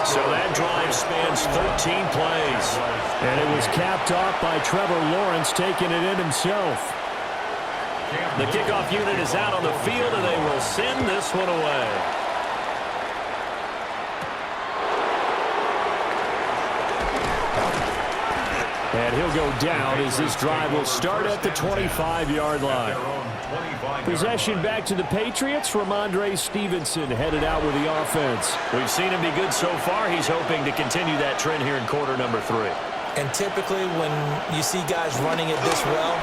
So that drive spans 13 plays. And it was capped off by Trevor Lawrence taking it in himself. The kickoff unit is out on the field, and they will send this one away. And he'll go down as this drive will start at the 25-yard line. Possession back to the Patriots. Ramondre Stevenson headed out with the offense. We've seen him be good so far. He's hoping to continue that trend here in quarter number 3. And typically when you see guys running it this well,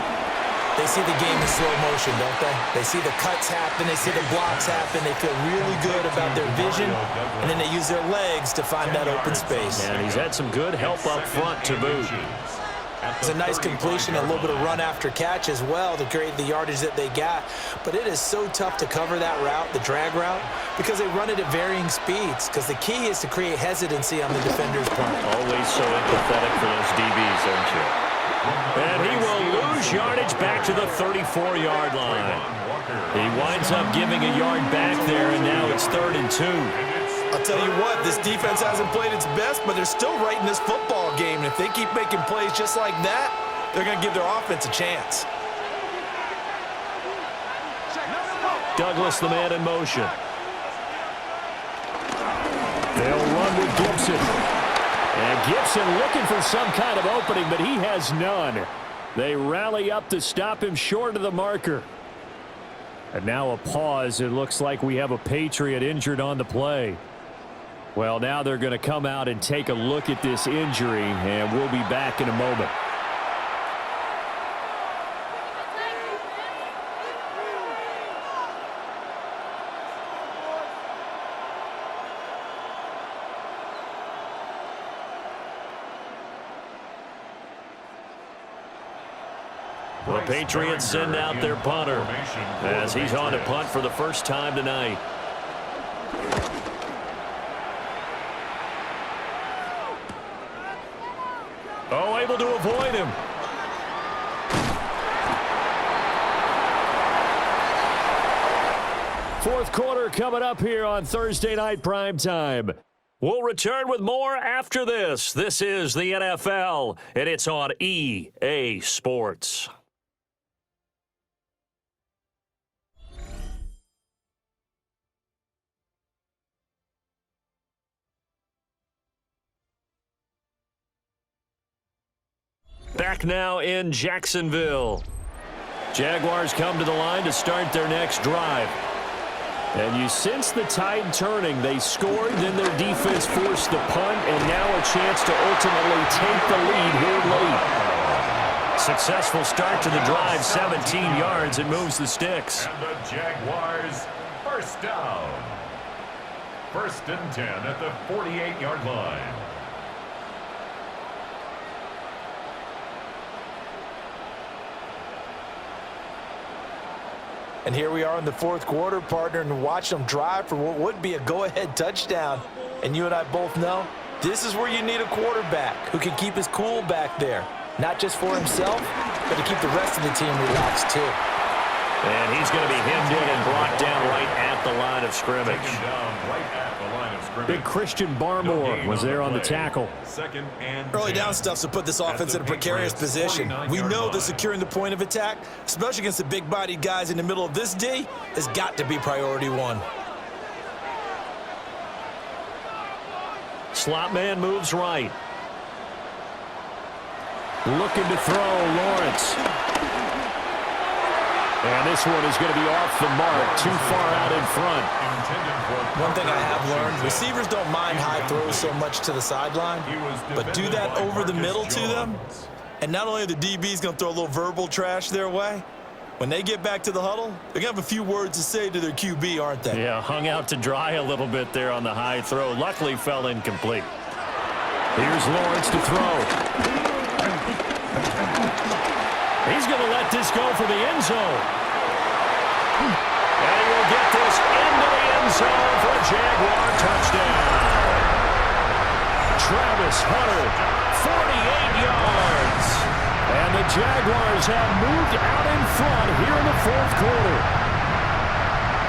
they see the game in slow motion, don't they? They see the cuts happen. They see the blocks happen. They feel really good about their vision, and then they use their legs to find that open space. And he's had some good help up front to boot. It's a nice completion, a little bit of run after catch as well to create the yardage that they got. But it is so tough to cover that route, the drag route, because they run it at varying speeds. Because the key is to create hesitancy on the defender's part. Always so empathetic for those DBs, aren't you? And he will lose yardage back to the 34-yard line. He winds up giving a yard back there, and now it's 3rd and 2. I'll tell you what, this defense hasn't played its best, but they're still right in this football game. And if they keep making plays just like that, they're going to give their offense a chance. Douglas, the man in motion. They'll run with Gibson. And Gibson looking for some kind of opening, but he has none. They rally up to stop him short of the marker. And now a pause. It looks like we have a Patriot injured on the play. Well, now they're going to come out and take a look at this injury, and we'll be back in a moment. The Patriots send out their punter as he's on to punt for the first time tonight. Oh, able to avoid him. Fourth quarter coming up here on Thursday Night Primetime. We'll return with more after this. This is the NFL, and it's on EA Sports. Back now in Jacksonville. Jaguars come to the line to start their next drive. And you sense the tide turning. They scored, then their defense forced the punt, and now a chance to ultimately take the lead here late. Successful start to the drive, 17 yards, and moves the sticks. And the Jaguars, first down. 1st and 10 at the 48-yard line. And here we are in the fourth quarter, partner, and watch them drive for what would be a go-ahead touchdown. And you and I both know this is where you need a quarterback who can keep his cool back there. Not just for himself, but to keep the rest of the team relaxed too. And he's going to be hemmed in and brought down right at the line of scrimmage. Big Christian Barmore was there on the tackle. Early down stuffs to put this offense in a precarious position. We know that securing the point of attack, especially against the big-bodied guys in the middle of this D, has got to be priority one. Slot man moves right. Looking to throw, Lawrence. And this one is going to be off the mark, too far out in front. One thing I have learned, receivers don't mind high throws so much to the sideline, but do that over the middle to them, and not only are the DBs going to throw a little verbal trash their way, when they get back to the huddle, they're going to have a few words to say to their QB, aren't they? Yeah, hung out to dry a little bit there on the high throw. Luckily fell incomplete. Here's Lawrence to throw. He's going to let this go for the end zone. And he will get this into the end zone for a Jaguar touchdown. Travis Hunter, 48 yards. And the Jaguars have moved out in front here in the fourth quarter.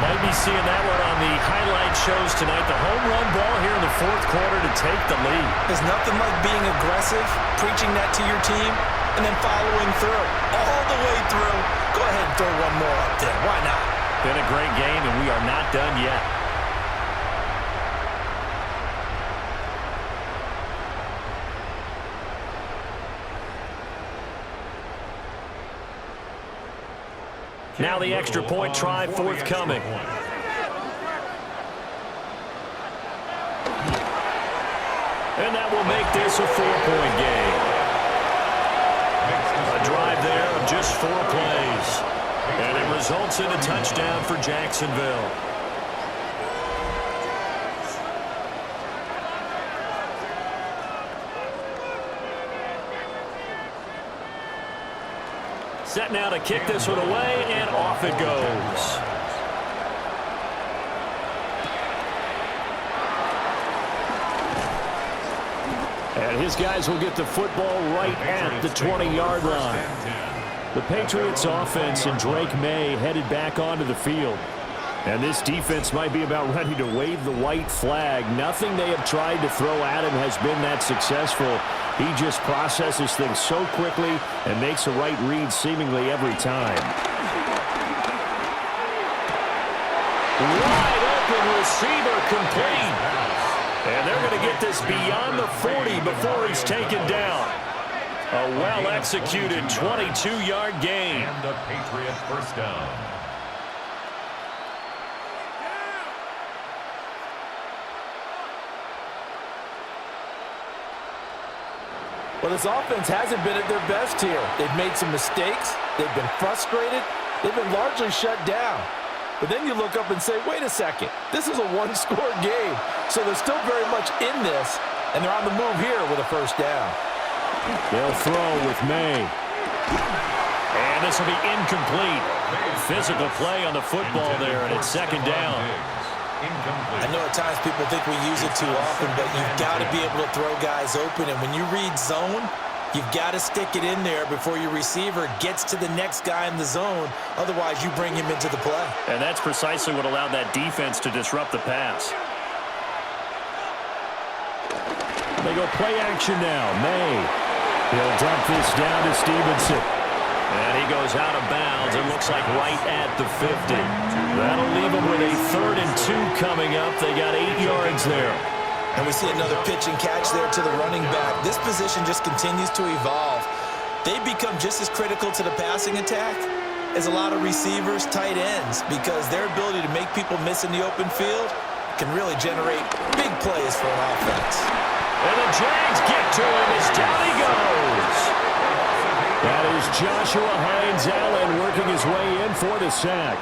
Might be seeing that one on the highlight shows tonight. The home run ball here in the fourth quarter to take the lead. There's nothing like being aggressive, preaching that to your team, and then following through all the way through. Go ahead and throw one more up there. Why not? Been a great game, and we are not done yet. Now the extra point try forthcoming. And that will make this a 4-point game. A drive there of just 4 plays. And it results in a touchdown for Jacksonville. Set now to kick this one away, and off it goes. And his guys will get the football right at the 20-yard line. The Patriots offense and Drake May headed back onto the field. And this defense might be about ready to wave the white flag. Nothing they have tried to throw at him has been that successful. He just processes things so quickly and makes a right read seemingly every time. Wide open receiver complete. And they're going to get this beyond the 40 before he's taken down. A well-executed 22-yard gain. And the Patriot first down. Well, this offense hasn't been at their best here. They've made some mistakes. They've been frustrated. They've been largely shut down. But then you look up and say, wait a second, this is a one-score game. So they're still very much in this, and they're on the move here with a first down. They'll throw with May. And this will be incomplete. Physical play on the football there, and it's second down. I know at times people think we use it too often, but you've got to be able to throw guys open. And when you read zone, you've got to stick it in there before your receiver gets to the next guy in the zone. Otherwise, you bring him into the play. And that's precisely what allowed that defense to disrupt the pass. They go play action now. May. He'll dump this down to Stevenson. And he goes out of bounds. It looks like right at the 50. That'll leave him with a 3rd and 2 coming up. They got 8 yards there. And we see another pitch and catch there to the running back. This position just continues to evolve. They become just as critical to the passing attack as a lot of receivers, tight ends, because their ability to make people miss in the open field can really generate big plays for an offense. And the Jags get to him as down he goes. That is Joshua Hines-Allen working his way in for the sack.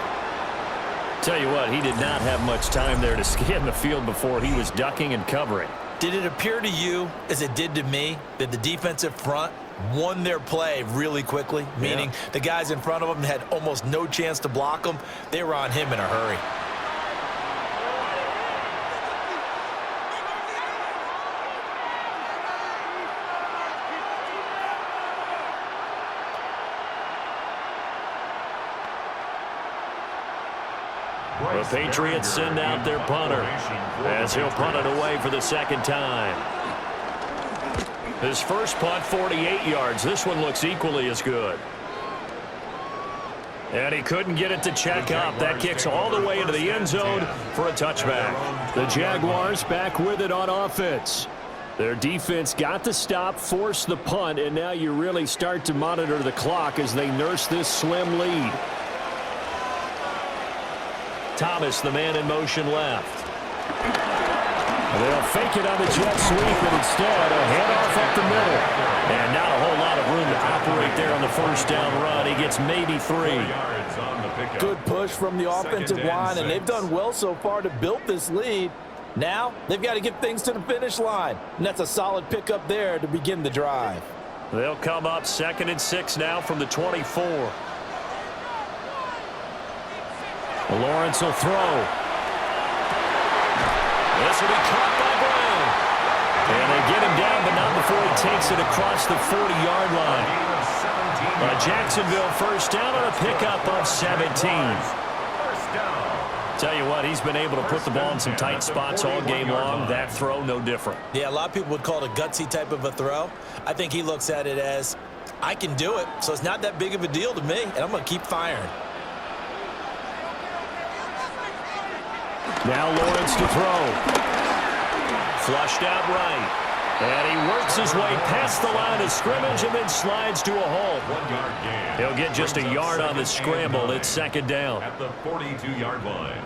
Tell you what, he did not have much time there to scan the field before he was ducking and covering. Did it appear to you, as it did to me, that the defensive front won their play really quickly, meaning the guys in front of them had almost no chance to block them. They were on him in a hurry. The Patriots send out their punter as he'll punt it away for the second time. His first punt, 48 yards. This one looks equally as good. And he couldn't get it to check up. That kicks all the way into the end zone for a touchback. The Jaguars back with it on offense. Their defense got the stop, forced the punt, and now you really start to monitor the clock as they nurse this slim lead. Thomas, the man in motion left. They'll fake it on the jet sweep, and instead a handoff up the middle. And not a whole lot of room to operate there on the first down run. He gets maybe 3. Good push from the offensive line, and they've done well so far to build this lead. Now they've got to get things to the finish line, and that's a solid pickup there to begin the drive. They'll come up 2nd and 6 now from the 24. Lawrence will throw. This will be caught by Brown. And they get him down, but not before he takes it across the 40-yard line. Jacksonville first down on a pickup of 17. Tell you what, he's been able to put the ball in some tight spots all game long. That throw, no different. Yeah, a lot of people would call it a gutsy type of a throw. I think he looks at it as, I can do it, so it's not that big of a deal to me, and I'm going to keep firing. Now Lawrence to throw. Flushed out right. And he works his way past the line of scrimmage and then slides to a hole. 1 yard gain. He'll get just a yard on the scramble. It's second down. At the 42-yard line.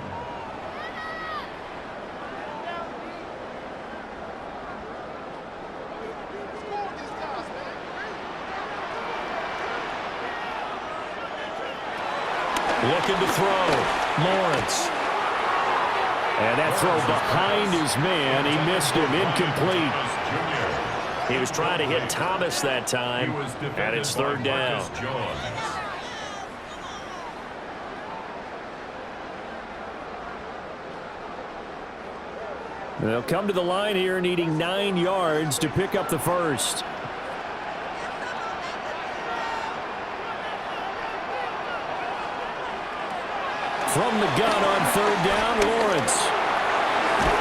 Looking to throw. Lawrence. And that throw behind his man. He missed him. Incomplete. He was trying to hit Thomas that time. And it's 3rd down. They'll come to the line here needing 9 yards to pick up the first. From the gun on 3rd down, Lawrence.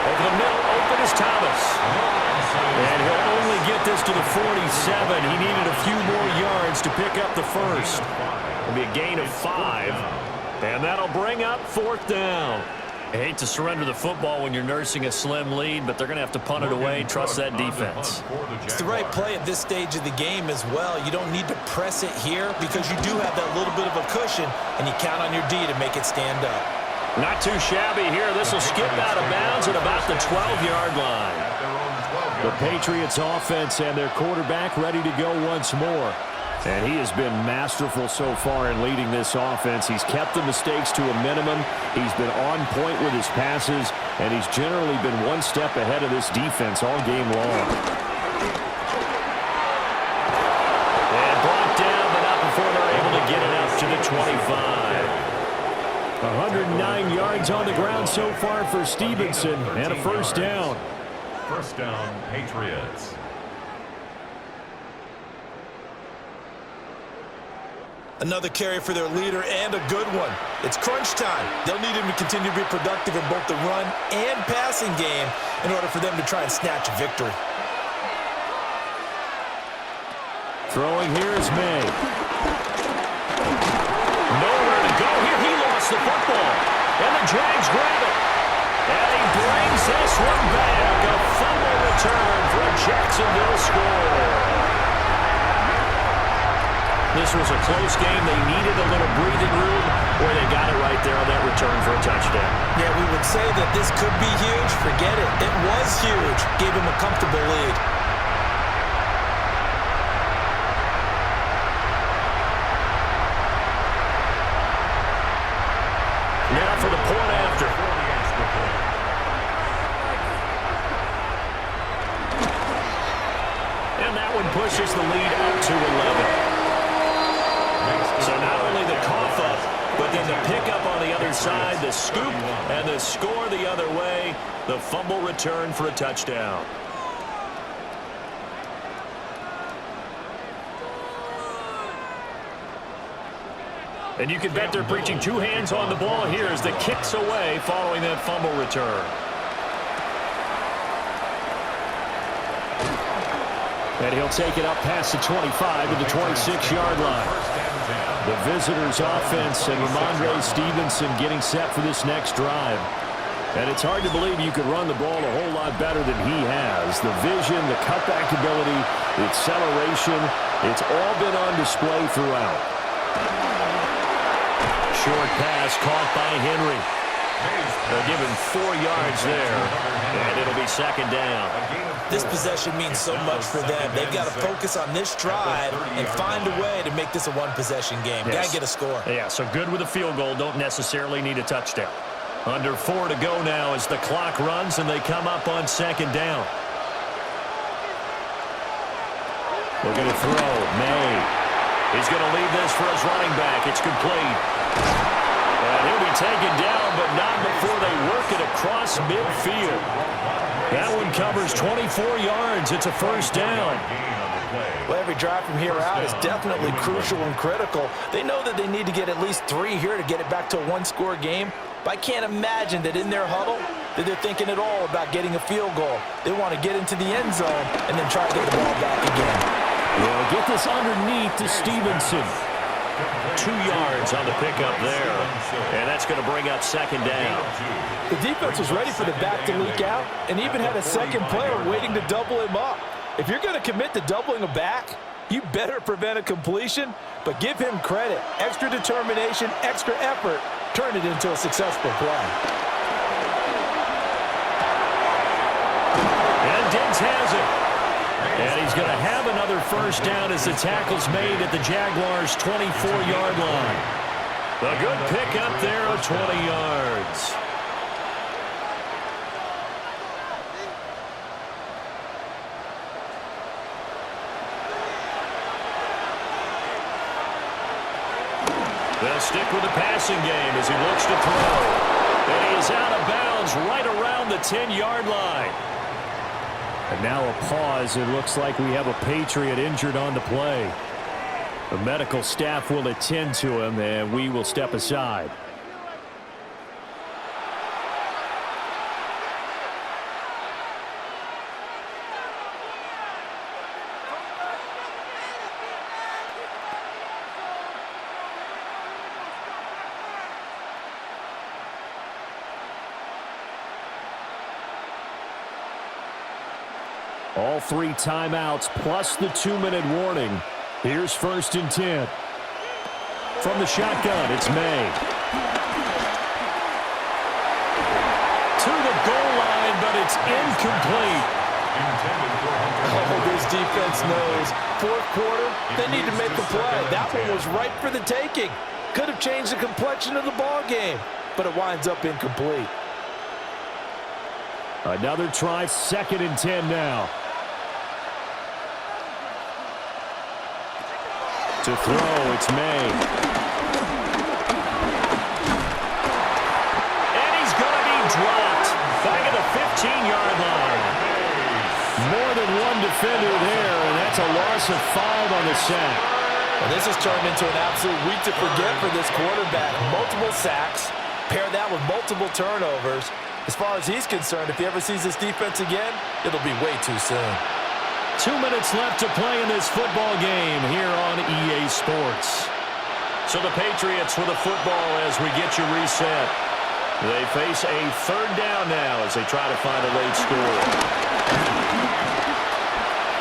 Over the middle, open is Thomas. And he'll only get this to the 47. He needed a few more yards to pick up the first. It'll be a gain of 5. And that'll bring up 4th down. I hate to surrender the football when you're nursing a slim lead, but they're going to have to punt it away. Trust that defense. It's the right play at this stage of the game as well. You don't need to press it here because you do have that little bit of a cushion, and you count on your D to make it stand up. Not too shabby here. This will skip out of bounds at about the 12-yard line. The Patriots offense and their quarterback ready to go once more. And he has been masterful so far in leading this offense. He's kept the mistakes to a minimum. He's been on point with his passes, and he's generally been one step ahead of this defense all game long. And brought down, but not before they're able to get it up to the 25. 109 yards on the ground so far for Stevenson, and a first down. First down, Patriots. Another carry for their leader, and a good one. It's crunch time. They'll need him to continue to be productive in both the run and passing game in order for them to try and snatch a victory. Throwing here is May. Nowhere to go here. He lost the football. And the Jags grab it. And he brings this one back. A fumble return for a Jacksonville score. This was a close game. They needed a little breathing room, or they got it right there on that return for a touchdown. Yeah, we would say that this could be huge. Forget it. It was huge. Gave him a comfortable lead. Now for the point after. And that one pushes the lead up to 11. So not only the cough up, but then the pickup on the other side, the scoop, and the score the other way, the fumble return for a touchdown. And you can bet they're preaching two hands on the ball here as the kick's away following that fumble return. And he'll take it up past the 25 to the 26-yard line. The visitors' offense and Ramondre Stevenson getting set for this next drive. And it's hard to believe you could run the ball a whole lot better than he has. The vision, the cutback ability, the acceleration, it's all been on display throughout. Short pass caught by Henry. They'll give him 4 yards there, and it'll be second down. This possession means so much for them. They've got to focus on this drive and find a way to make this a one-possession game. Yes. Got to get a score. Yeah, so good with a field goal. Don't necessarily need a touchdown. Under 4 to go now as the clock runs, and they come up on second down. They're going to throw. May. He's going to leave this for his running back. It's complete. And he'll be taken down, but not before they work it across midfield. That one covers 24 yards. It's a first down. Well, every drive from here out is definitely crucial and critical. They know that they need to get at least 3 here to get it back to a one-score game. But I can't imagine that in their huddle that they're thinking at all about getting a field goal. They want to get into the end zone and then try to get the ball back again. Well, get this underneath to Stevenson. 2 yards on the pickup there. And that's going to bring up second down. The defense was ready for the back to leak out and even had a second player waiting to double him up. If you're going to commit to doubling a back, you better prevent a completion, but give him credit. Extra determination, extra effort, turn it into a successful play. And Diggs has it. And he's going to have another first down as the tackle's made at the Jaguars' 24-yard line. A good pickup there of 20 yards. They'll stick with the passing game as he looks to throw. And he is out of bounds right around the 10-yard line. And now a pause. It looks like we have a Patriot injured on the play. The medical staff will attend to him, and we will step aside. All 3 timeouts plus the 2-minute warning. Here's 1st and 10. From the shotgun, it's May. To the goal line, but it's incomplete. Oh, this defense knows. 4th quarter, they need to make the play. That one was right for the taking. Could have changed the complexion of the ball game, but it winds up incomplete. Another try, 2nd and 10 now. To throw, it's May. And he's going to be dropped back at the 15-yard line. More than one defender there, and that's a loss of 5 on the sack. Well, this has turned into an absolute week to forget for this quarterback. Multiple sacks, pair that with multiple turnovers. As far as he's concerned, if he ever sees this defense again, it'll be way too soon. 2 minutes left to play in this football game here on EA Sports. So the Patriots with a football as we get you reset. They face a 3rd down now as they try to find a late score.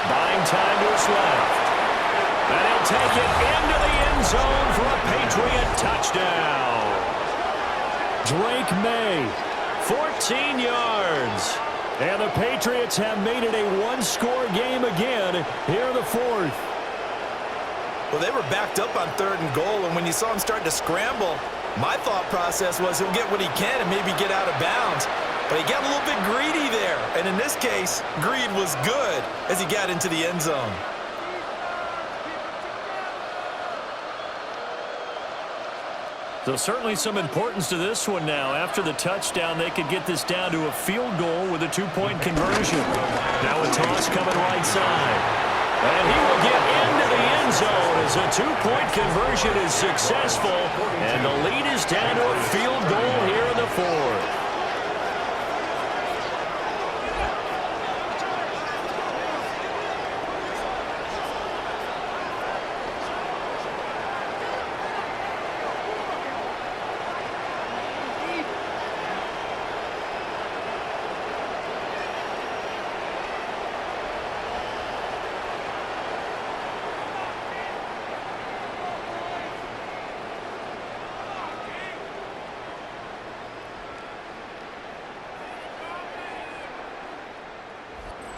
Buying time to his left. And he'll take it into the end zone for a Patriot touchdown. Drake May, 14 yards. And the Patriots have made it a one-score game again here in the 4th. Well, they were backed up on 3rd and goal, and when you saw him starting to scramble, my thought process was he'll get what he can and maybe get out of bounds. But he got a little bit greedy there. And in this case, greed was good as he got into the end zone. So certainly some importance to this one now. After the touchdown, they could get this down to a field goal with a two-point conversion. Now a toss coming right side. And he will get into the end zone as a two-point conversion is successful. And the lead is down to a field goal here in the fourth.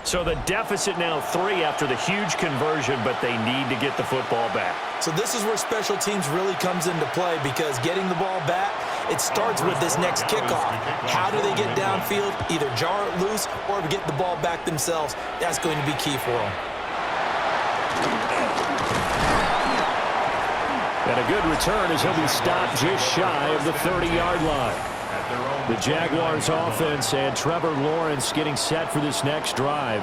So the deficit now 3 after the huge conversion, but they need to get the football back. So this is where special teams really comes into play, because getting the ball back, it starts with this next kickoff. How do they get downfield? Either jar it loose or get the ball back themselves. That's going to be key for them. And a good return as he'll be stopped just shy of the 30-yard line. The Jaguars offense and Trevor Lawrence getting set for this next drive.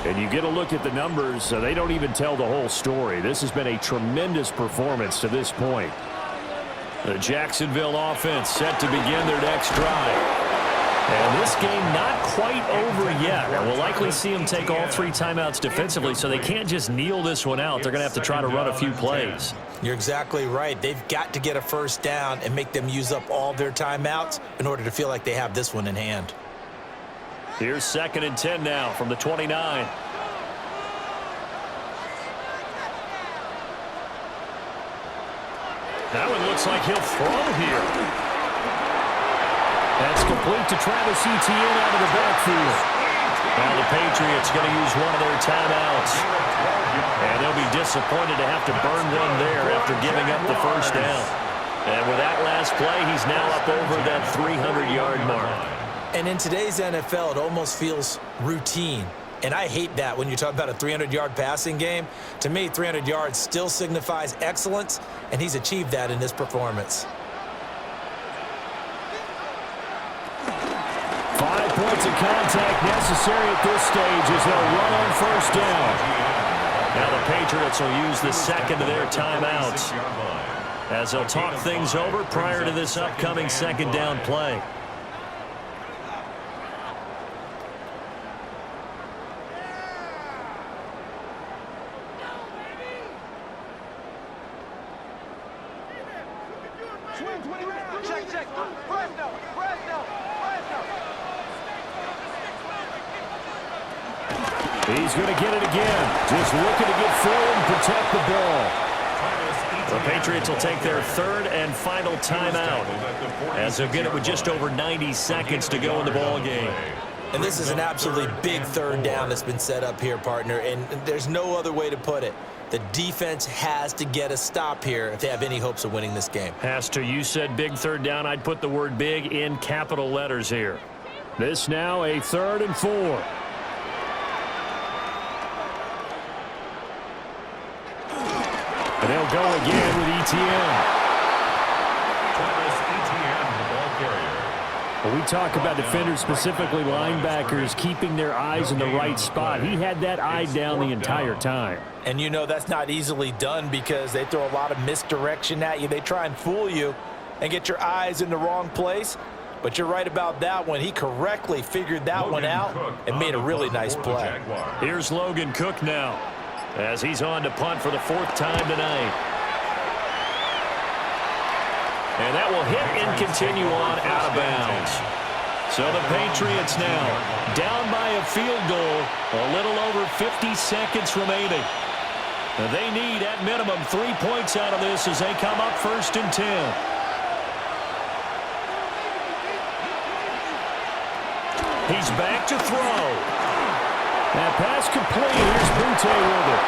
And you get a look at the numbers, they don't even tell the whole story. This has been a tremendous performance to this point. The Jacksonville offense set to begin their next drive. And this game not quite over yet. And we'll likely see them take all 3 timeouts defensively, so they can't just kneel this one out. They're going to have to try to run a few plays. You're exactly right. They've got to get a first down and make them use up all their timeouts in order to feel like they have this one in hand. Here's 2nd and 10 now from the 29. That one looks like he'll throw here. That's complete to Travis Etienne out of the backfield. Now the Patriots going to use one of their timeouts. And they'll be disappointed to have to burn one there after giving up the first down. And with that last play, he's now up over that 300-yard mark. And in today's NFL, it almost feels routine. And I hate that when you talk about a 300-yard passing game. To me, 300 yards still signifies excellence, and he's achieved that in this performance. 5 points of contact necessary at this stage as they'll run on first down. Now the Patriots will use the second of their timeouts as they'll talk things over prior to this upcoming second down play. He's going to get it again. Just looking to get forward and protect the ball. The Patriots will take their 3rd and final timeout as they'll get it with just over 90 seconds to go in the ball game. And this is an absolutely big 3rd down that's been set up here, partner, and there's no other way to put it. The defense has to get a stop here if they have any hopes of winning this game. Pastor, you said big 3rd down. I'd put the word big in capital letters here. This now a 3rd and 4. And they'll go again with Etienne. Travis Etienne, the ball carrier. When we talk about defenders, specifically linebackers, keeping their eyes in the right spot, he had that eye down the entire time. And you know that's not easily done because they throw a lot of misdirection at you. They try and fool you and get your eyes in the wrong place. But you're right about that one. He correctly figured that one out and made a really nice play. Here's Logan Cook now as he's on to punt for the 4th time tonight. And that will hit and continue on out of bounds. So the Patriots now down by a field goal, a little over 50 seconds remaining. They need at minimum 3 points out of this as they come up 1st and 10. He's back to throw. That pass complete. Here's Butte with it.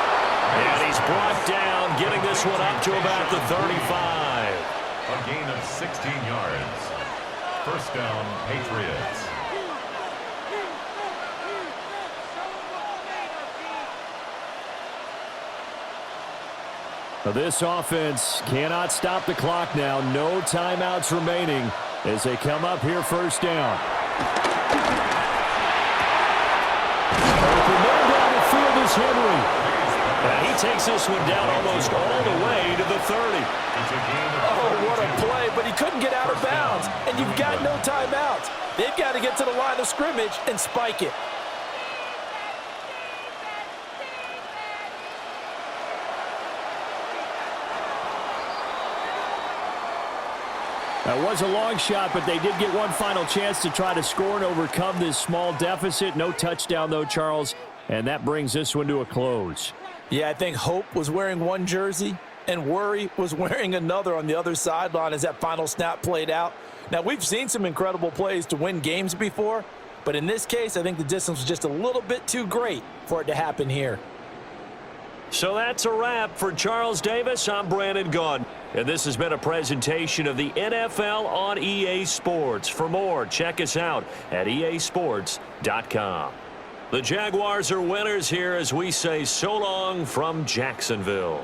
And he's brought down, getting this one up to about the 35. A gain of 16 yards. First down, Patriots. Well, this offense cannot stop the clock now. No timeouts remaining as they come up here first down. Open man down the field is Henry. And he takes this one down almost all the way to the 30. Oh, what a play, but he couldn't get out of bounds. And you've got no timeouts. They've got to get to the line of scrimmage and spike it. That was a long shot, but they did get one final chance to try to score and overcome this small deficit. No touchdown, though, Charles, and that brings this one to a close. Yeah, I think Hope was wearing one jersey and Worry was wearing another on the other sideline as that final snap played out. Now, we've seen some incredible plays to win games before, but in this case, I think the distance was just a little bit too great for it to happen here. So that's a wrap for Charles Davis. I'm Brandon Gunn. And this has been a presentation of the NFL on EA Sports. For more, check us out at easports.com. The Jaguars are winners here as we say so long from Jacksonville.